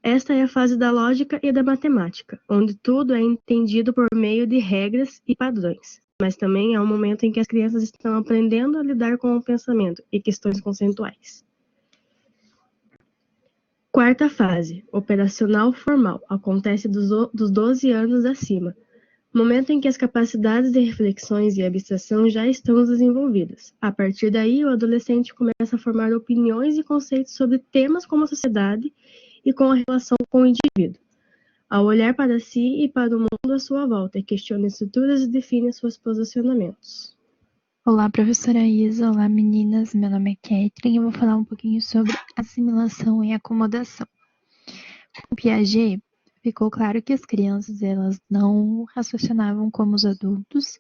Esta é a fase da lógica e da matemática, onde tudo é entendido por meio de regras e padrões. Mas também é um momento em que as crianças estão aprendendo a lidar com o pensamento e questões conceituais. Quarta fase, operacional formal, acontece dos 12 anos acima, momento em que as capacidades de reflexões e abstração já estão desenvolvidas. A partir daí, o adolescente começa a formar opiniões e conceitos sobre temas como a sociedade e com a relação com o indivíduo. Ao olhar para si e para o mundo à sua volta, questiona estruturas e define seus posicionamentos. Olá, professora Isa. Olá, meninas. Meu nome é Kathleen e eu vou falar um pouquinho sobre assimilação e acomodação. Com Piaget, ficou claro que as crianças elas não raciocinavam como os adultos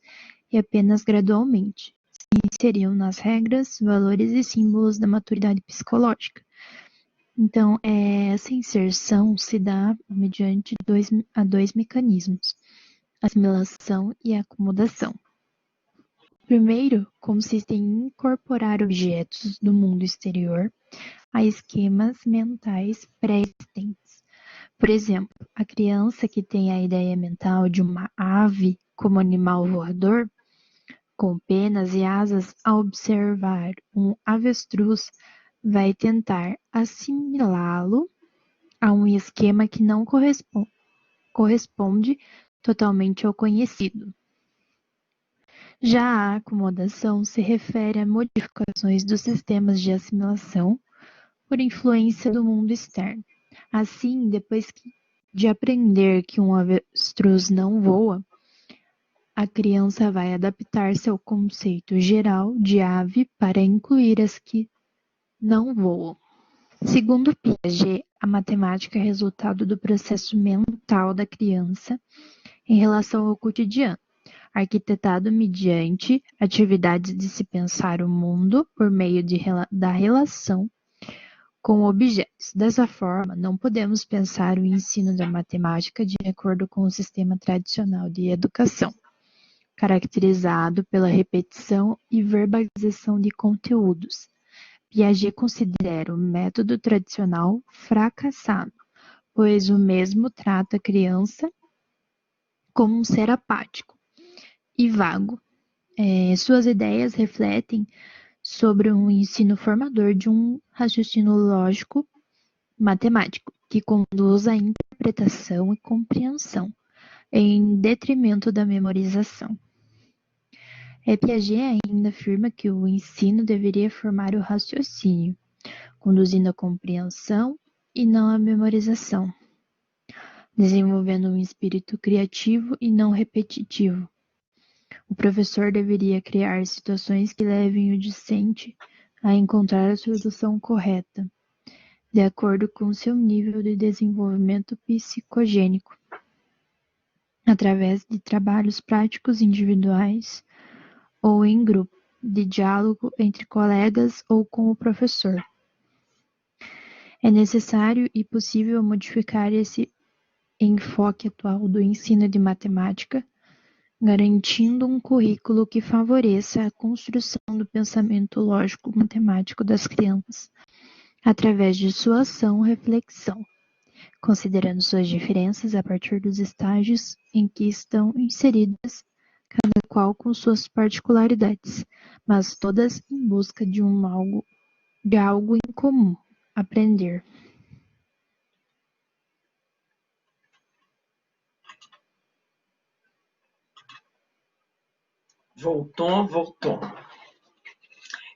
e apenas gradualmente se inseriam nas regras, valores e símbolos da maturidade psicológica. Então, essa inserção se dá mediante dois mecanismos, assimilação e acomodação. Primeiro, consiste em incorporar objetos do mundo exterior a esquemas mentais pré-existentes. Por exemplo, a criança que tem a ideia mental de uma ave como animal voador, com penas e asas, ao observar um avestruz, vai tentar assimilá-lo a um esquema que não corresponde totalmente ao conhecido. Já a acomodação se refere a modificações dos sistemas de assimilação por influência do mundo externo. Assim, depois de aprender que um avestruz não voa, a criança vai adaptar-se ao conceito geral de ave para incluir as que não voam. Segundo Piaget, a matemática é resultado do processo mental da criança em relação ao cotidiano, arquitetado mediante atividades de se pensar o mundo por meio da relação com objetos. Dessa forma, não podemos pensar o ensino da matemática de acordo com o sistema tradicional de educação, caracterizado pela repetição e verbalização de conteúdos. Piaget considera o método tradicional fracassado, pois o mesmo trata a criança como um ser apático e vago. Suas ideias refletem sobre um ensino formador de um raciocínio lógico matemático, que conduz à interpretação e compreensão, em detrimento da memorização. Piaget ainda afirma que o ensino deveria formar o raciocínio, conduzindo à compreensão e não à memorização, desenvolvendo um espírito criativo e não repetitivo. O professor deveria criar situações que levem o discente a encontrar a solução correta, de acordo com seu nível de desenvolvimento psicogênico, através de trabalhos práticos individuais ou em grupo, de diálogo entre colegas ou com o professor. É necessário e possível modificar esse enfoque atual do ensino de matemática, garantindo um currículo que favoreça a construção do pensamento lógico-matemático das crianças, através de sua ação-reflexão, considerando suas diferenças a partir dos estágios em que estão inseridas, cada qual com suas particularidades, mas todas em busca de algo em comum, aprender. Voltou.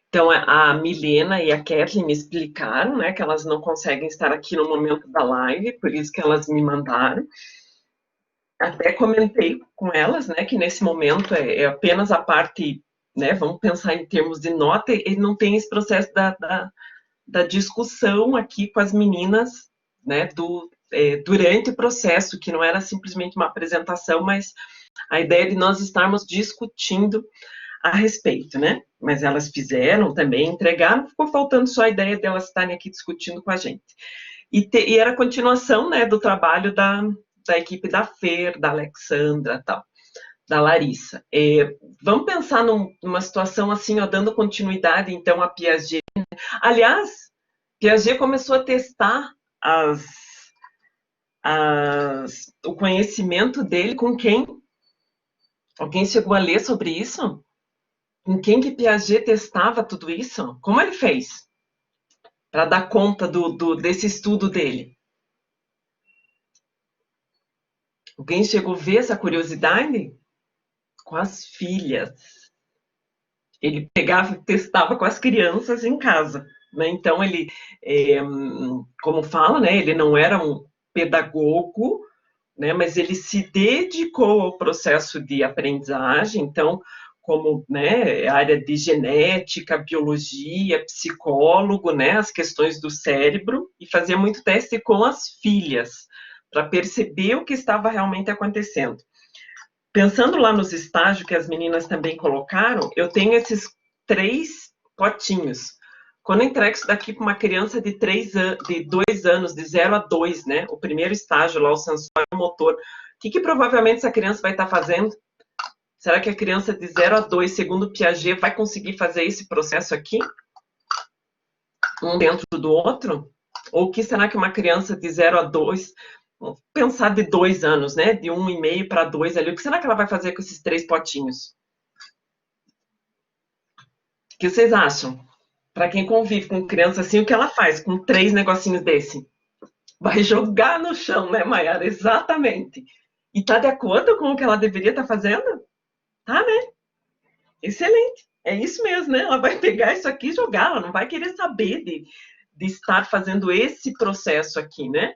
Então, a Milena e a Kathleen me explicaram, né, que elas não conseguem estar aqui no momento da live, por isso que elas me mandaram. Até comentei com elas, né, que nesse momento é apenas a parte, né, vamos pensar em termos de nota, e não tem esse processo da discussão aqui com as meninas, né, durante o processo, que não era simplesmente uma apresentação, mas a ideia de nós estarmos discutindo a respeito, né? Mas elas fizeram também, entregaram, ficou faltando só a ideia delas estarem aqui discutindo com a gente. E era a continuação, né, do trabalho da equipe da Fer, da Alexandra, tal, da Larissa. Vamos pensar numa situação assim, ó, dando continuidade, então, a Piaget. Aliás, Piaget começou a testar o conhecimento dele com quem? Alguém chegou a ler sobre isso? Com quem que Piaget testava tudo isso? Como ele fez para dar conta desse estudo dele? Alguém chegou a ver essa curiosidade? Com as filhas. Ele pegava e testava com as crianças em casa, né? Então, ele, como fala, né, ele não era um pedagogo, né, mas ele se dedicou ao processo de aprendizagem, então, como, né, área de genética, biologia, psicólogo, né, as questões do cérebro, e fazia muito teste com as filhas, para perceber o que estava realmente acontecendo. Pensando lá nos estágios que as meninas também colocaram, eu tenho esses 3 potinhos. Quando eu entrego isso daqui para uma criança de 2 anos, de 0 a 2, né? O primeiro estágio lá, o sensório motor. O que provavelmente essa criança vai estar fazendo? Será que a criança de 0 a 2, segundo Piaget, vai conseguir fazer esse processo aqui? Um dentro do outro? Ou o que será que uma criança de 0 a 2... Vamos pensar de 2 anos, né? De 1,5 para 2 ali. O que será que ela vai fazer com esses 3 potinhos? O que vocês acham? Para quem convive com criança assim, o que ela faz com 3 negocinhos desse? Vai jogar no chão, né, Mayara? Exatamente. E tá de acordo com o que ela deveria estar fazendo? Tá, né? Excelente. É isso mesmo, né? Ela vai pegar isso aqui e jogar. Ela não vai querer saber de estar fazendo esse processo aqui, né?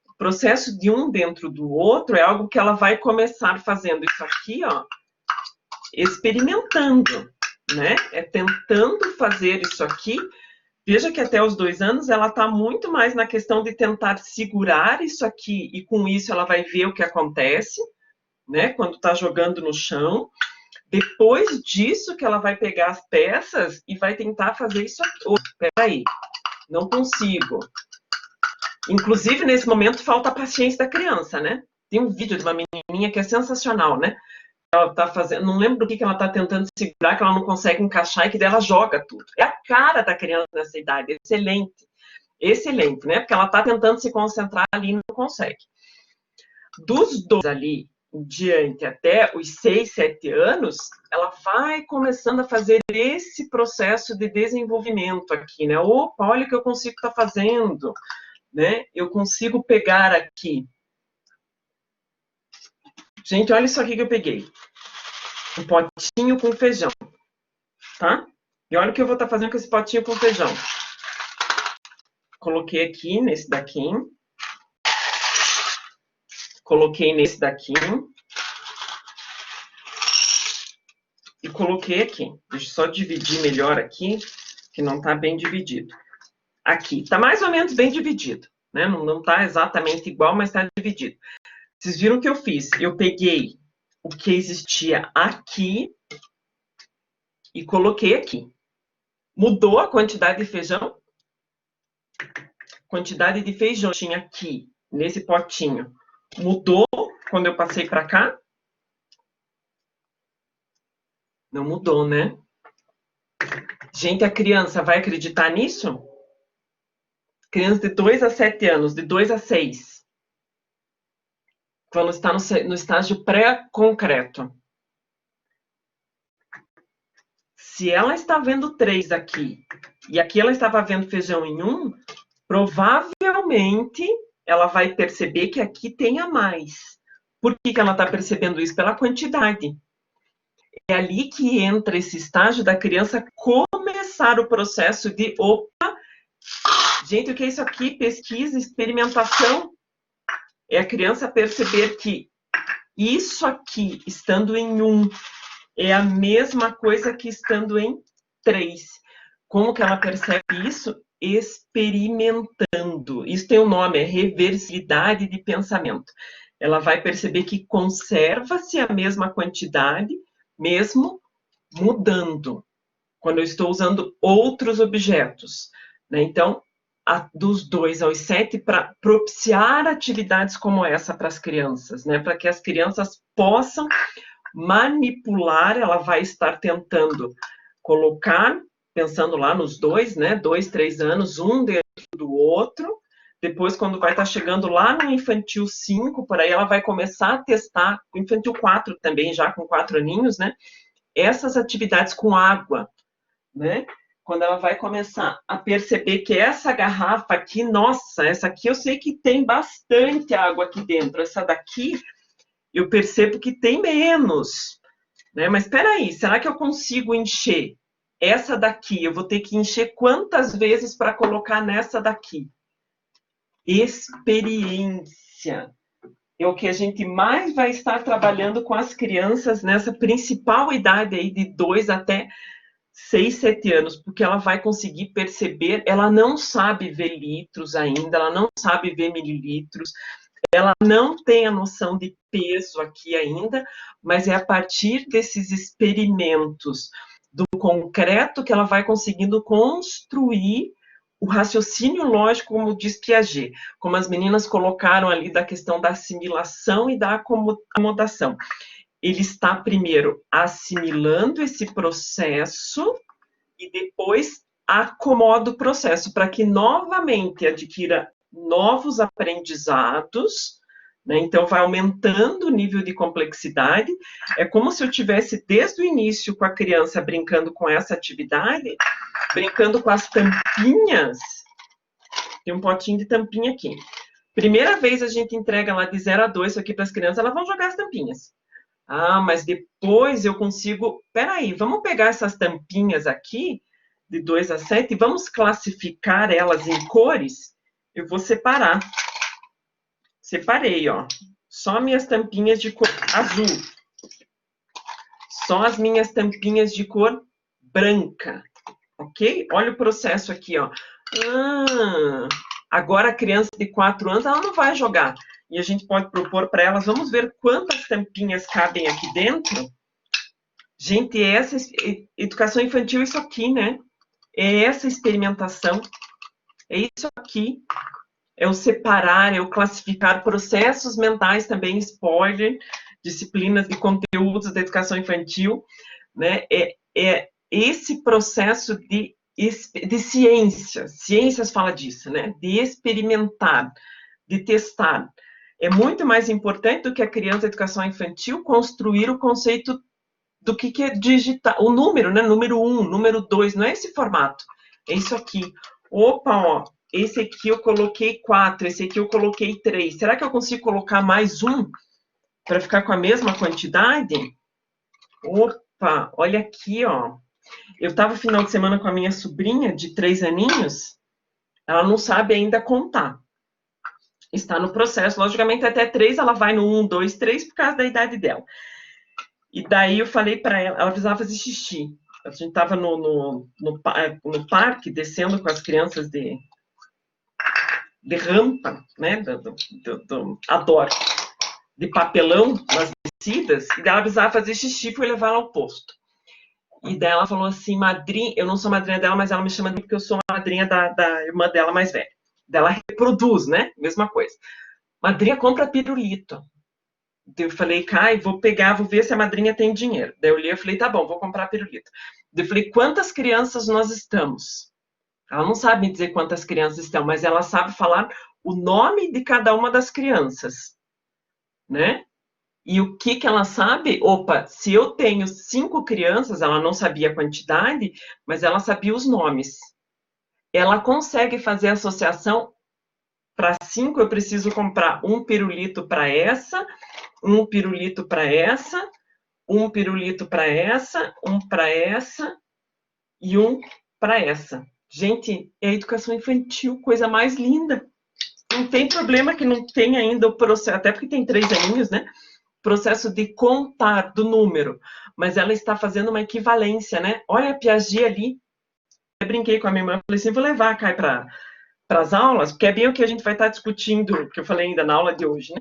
O processo de um dentro do outro é algo que ela vai começar fazendo isso aqui, ó, experimentando, né? É tentando fazer isso aqui. Veja que até os 2 anos ela está muito mais na questão de tentar segurar isso aqui e com isso ela vai ver o que acontece, né? Quando está jogando no chão. Depois disso que ela vai pegar as peças e vai tentar fazer isso aqui. Oh, peraí, não consigo. Inclusive, nesse momento, falta a paciência da criança, né? Tem um vídeo de uma menininha que é sensacional, né? Ela tá fazendo, não lembro do que ela tá tentando segurar, que ela não consegue encaixar e que daí ela joga tudo. É a cara da criança nessa idade, excelente. Excelente, né? Porque ela tá tentando se concentrar ali e não consegue. Dos 2 ali em diante até os 6, 7 anos, ela vai começando a fazer esse processo de desenvolvimento aqui, né? Opa, olha o que eu consigo estar fazendo. Né? Eu consigo pegar aqui. Gente, olha isso aqui que eu peguei. Um potinho com feijão. Tá? E olha o que eu vou estar fazendo com esse potinho com feijão. Coloquei aqui nesse daqui. Coloquei nesse daqui. E coloquei aqui. Deixa eu só dividir melhor aqui, que não está bem dividido. Aqui, está mais ou menos bem dividido, né? Não está exatamente igual, mas está dividido. Vocês viram o que eu fiz? Eu peguei o que existia aqui e coloquei aqui. Mudou a quantidade de feijão? Quantidade de feijão tinha aqui, nesse potinho. Mudou quando eu passei para cá? Não mudou, né? Gente, a criança vai acreditar nisso? Criança de 2 a 7 anos, de 2 a 6. Quando está no estágio pré-concreto. Se ela está vendo 3 aqui, e aqui ela estava vendo feijão em 1, provavelmente ela vai perceber que aqui tem a mais. Por que ela está percebendo isso? Pela quantidade. É ali que entra esse estágio da criança começar o processo de, opa, gente, o que é isso aqui? Pesquisa, experimentação. É a criança perceber que isso aqui, estando em 1, é a mesma coisa que estando em 3. Como que ela percebe isso? Experimentando. Isso tem um nome, é reversibilidade de pensamento. Ela vai perceber que conserva-se a mesma quantidade, mesmo mudando, quando eu estou usando outros objetos, né? Então, dos 2 aos 7, para propiciar atividades como essa para as crianças, né? Para que as crianças possam manipular, ela vai estar tentando colocar, pensando lá nos 2, né? 2, 3 anos, um dentro do outro. Depois, quando vai estar chegando lá no infantil 5, por aí ela vai começar a testar, infantil 4 também, já com 4 aninhos, né? Essas atividades com água, né? Quando ela vai começar a perceber que essa garrafa aqui, nossa, essa aqui eu sei que tem bastante água aqui dentro, essa daqui eu percebo que tem menos, né? Mas espera aí, será que eu consigo encher essa daqui? Eu vou ter que encher quantas vezes para colocar nessa daqui? Experiência é o que a gente mais vai estar trabalhando com as crianças nessa principal idade aí de 2 até 6, 7 anos, porque ela vai conseguir perceber, ela não sabe ver litros ainda, ela não sabe ver mililitros, ela não tem a noção de peso aqui ainda, mas é a partir desses experimentos do concreto que ela vai conseguindo construir o raciocínio lógico, como diz Piaget, como as meninas colocaram ali da questão da assimilação e da acomodação. Ele está primeiro assimilando esse processo e depois acomoda o processo para que novamente adquira novos aprendizados, né? Então vai aumentando o nível de complexidade. É como se eu tivesse desde o início com a criança brincando com essa atividade, brincando com as tampinhas. Tem um potinho de tampinha aqui. Primeira vez a gente entrega lá de 0 a 2 isso aqui para as crianças, elas vão jogar as tampinhas. Ah, mas depois eu consigo... Peraí, vamos pegar essas tampinhas aqui, de 2 a 7, e vamos classificar elas em cores? Eu vou separar. Separei, ó. Só minhas tampinhas de cor azul. Só as minhas tampinhas de cor branca. Ok? Olha o processo aqui, ó. Agora a criança de 4 anos, ela não vai jogar. E a gente pode propor para elas, vamos ver quantas tampinhas cabem aqui dentro? Gente, essa educação infantil é isso aqui, né? É essa experimentação. É isso aqui. É o separar, é o classificar processos mentais também, spoiler, disciplinas de conteúdos da educação infantil, né? É esse processo de ciências. Ciências fala disso, né? De experimentar, de testar. É muito mais importante do que a criança da educação infantil construir o conceito do que é digital, o número, né? Número 1, número 2, não é esse formato, é isso aqui. Opa, ó, esse aqui eu coloquei 4, esse aqui eu coloquei 3. Será que eu consigo colocar mais um para ficar com a mesma quantidade? Opa, olha aqui, ó. Eu estava final de semana com a minha sobrinha de 3 aninhos, ela não sabe ainda contar. Está no processo, logicamente até 3 ela vai no 1, 2, 3 por causa da idade dela. E daí eu falei para ela precisava fazer xixi. A gente estava no parque, descendo com as crianças de rampa, né, adoro, de papelão nas descidas, e daí ela precisava fazer xixi, foi levar ela ao posto. E daí ela falou assim, madrinha, eu não sou madrinha dela, mas ela me chama de porque eu sou madrinha da irmã dela mais velha. Daí ela reproduz, né, mesma coisa. Madrinha, compra pirulito. Eu falei, Kai, vou pegar, vou ver se a madrinha tem dinheiro. Daí eu olhei e falei, tá bom, vou comprar pirulito. Daí eu falei, quantas crianças nós estamos? Ela não sabe me dizer quantas crianças estão, mas ela sabe falar o nome de cada uma das crianças, né? E o que ela sabe? Opa, se eu tenho 5 crianças, ela não sabia a quantidade, mas ela sabia os nomes. Ela consegue fazer associação. Para 5 eu preciso comprar um pirulito para essa, um pirulito para essa, um pirulito para essa, um para essa e um para essa. Gente, é educação infantil, coisa mais linda. Não tem problema que não tenha ainda o processo, até porque tem 3 aninhos, né? Processo de contar do número. Mas ela está fazendo uma equivalência, né? Olha a Piaget ali. Eu brinquei com a minha irmã, falei assim, vou levar a Kai para as aulas, porque é bem o que a gente vai estar discutindo, que eu falei ainda na aula de hoje, né?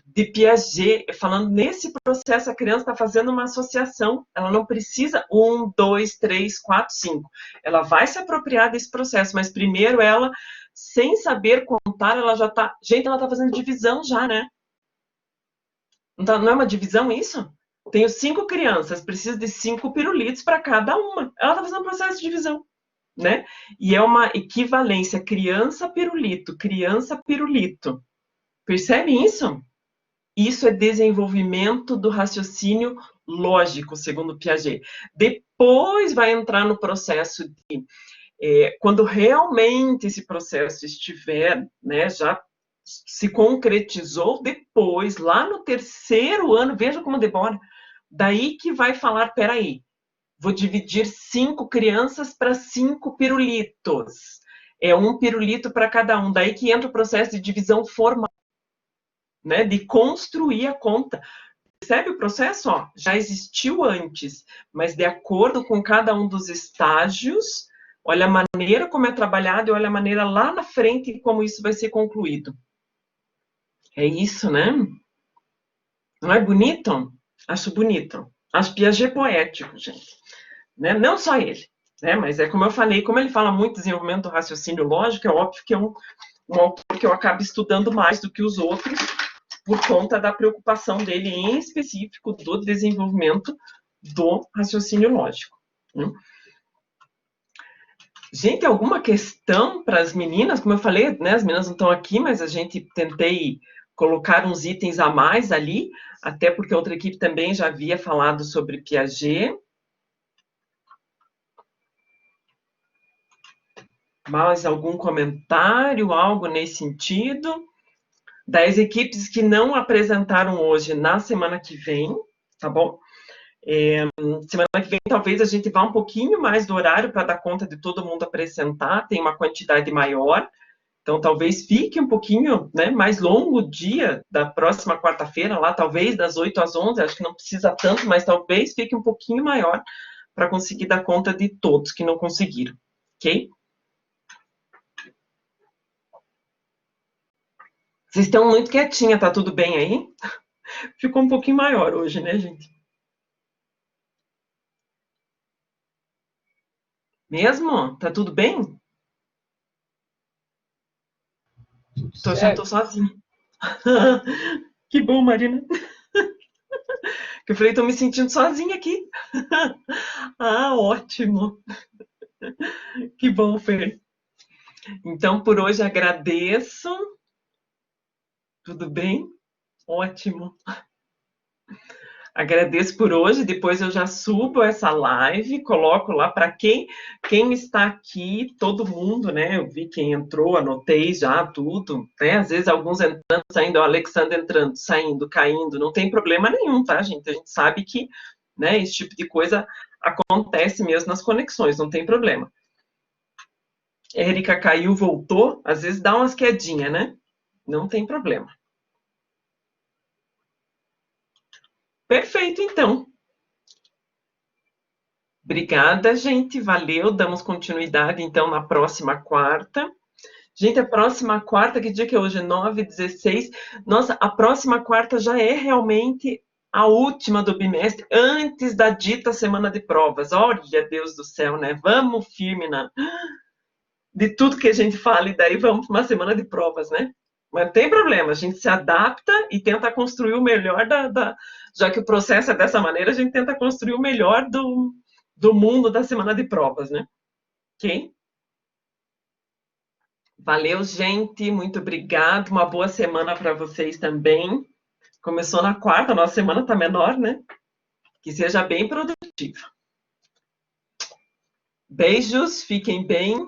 de Piaget, falando nesse processo, a criança está fazendo uma associação, ela não precisa 1, 2, 3, 4, 5. Ela vai se apropriar desse processo, mas primeiro ela, sem saber contar, ela já está... Gente, ela está fazendo divisão já, né? Não é uma divisão isso? Tenho 5 crianças, preciso de 5 pirulitos para cada uma. Ela está fazendo um processo de divisão, né? E é uma equivalência criança-pirulito, criança-pirulito. Percebe isso? Isso é desenvolvimento do raciocínio lógico, segundo Piaget. Depois vai entrar no processo de... quando realmente esse processo estiver, né, já se concretizou, depois, lá no 3º ano, veja como demora, daí que vai falar, peraí, vou dividir 5 crianças para 5 pirulitos. É 1 pirulito para cada um. Daí que entra o processo de divisão formal, né, de construir a conta. Percebe o processo? Ó, já existiu antes, mas de acordo com cada um dos estágios, olha a maneira como é trabalhado e olha a maneira lá na frente como isso vai ser concluído. É isso, né? Não é bonito? Acho bonito. Acho Piaget poético, gente. Né? Não só ele, né? Mas é como eu falei, como ele fala muito de desenvolvimento do raciocínio lógico, é óbvio que é um autor que eu acabo estudando mais do que os outros, por conta da preocupação dele, em específico, do desenvolvimento do raciocínio lógico. Gente, alguma questão para as meninas? Como eu falei, né, as meninas não estão aqui, mas a gente tentei colocar uns itens a mais ali, até porque outra equipe também já havia falado sobre Piaget. Mais algum comentário, algo nesse sentido? Das equipes que não apresentaram hoje, na semana que vem, tá bom? Semana que vem, talvez a gente vá um pouquinho mais do horário para dar conta de todo mundo apresentar, tem uma quantidade maior, então talvez fique um pouquinho, né, mais longo o dia da próxima quarta-feira, lá talvez das 8 às 11, acho que não precisa tanto, mas talvez fique um pouquinho maior para conseguir dar conta de todos que não conseguiram, ok? Vocês estão muito quietinha, tá tudo bem aí? Ficou um pouquinho maior hoje, né, gente? Mesmo? Tá tudo bem? Já tô sozinha. Que bom, Marina. Que eu falei, tô me sentindo sozinha aqui. Ah, ótimo. Que bom, Fer. Então, por hoje agradeço. Tudo bem? Ótimo. Agradeço por hoje, depois eu já subo essa live, coloco lá para quem está aqui, todo mundo, né? Eu vi quem entrou, anotei já tudo, né? Às vezes alguns entrando, saindo, o Alexandre entrando, saindo, caindo, não tem problema nenhum, tá, gente? A gente sabe que, né, esse tipo de coisa acontece mesmo nas conexões, não tem problema. Érica caiu, voltou, às vezes dá umas quedinhas, né? Não tem problema. Perfeito, então. Obrigada, gente. Valeu. Damos continuidade, então, na próxima quarta. Gente, a próxima quarta, que dia que é hoje? 9/16. Nossa, a próxima quarta já é realmente a última do bimestre, antes da dita semana de provas. Olha, Deus do céu, né? Vamos firme de tudo que a gente fala, e daí vamos para uma semana de provas, né? Mas não tem problema, a gente se adapta e tenta construir o melhor já que o processo é dessa maneira, a gente tenta construir o melhor do mundo da semana de provas, né? Ok? Valeu, gente, muito obrigado, uma boa semana para vocês também. Começou na quarta, a nossa semana está menor, né? Que seja bem produtiva. Beijos, fiquem bem.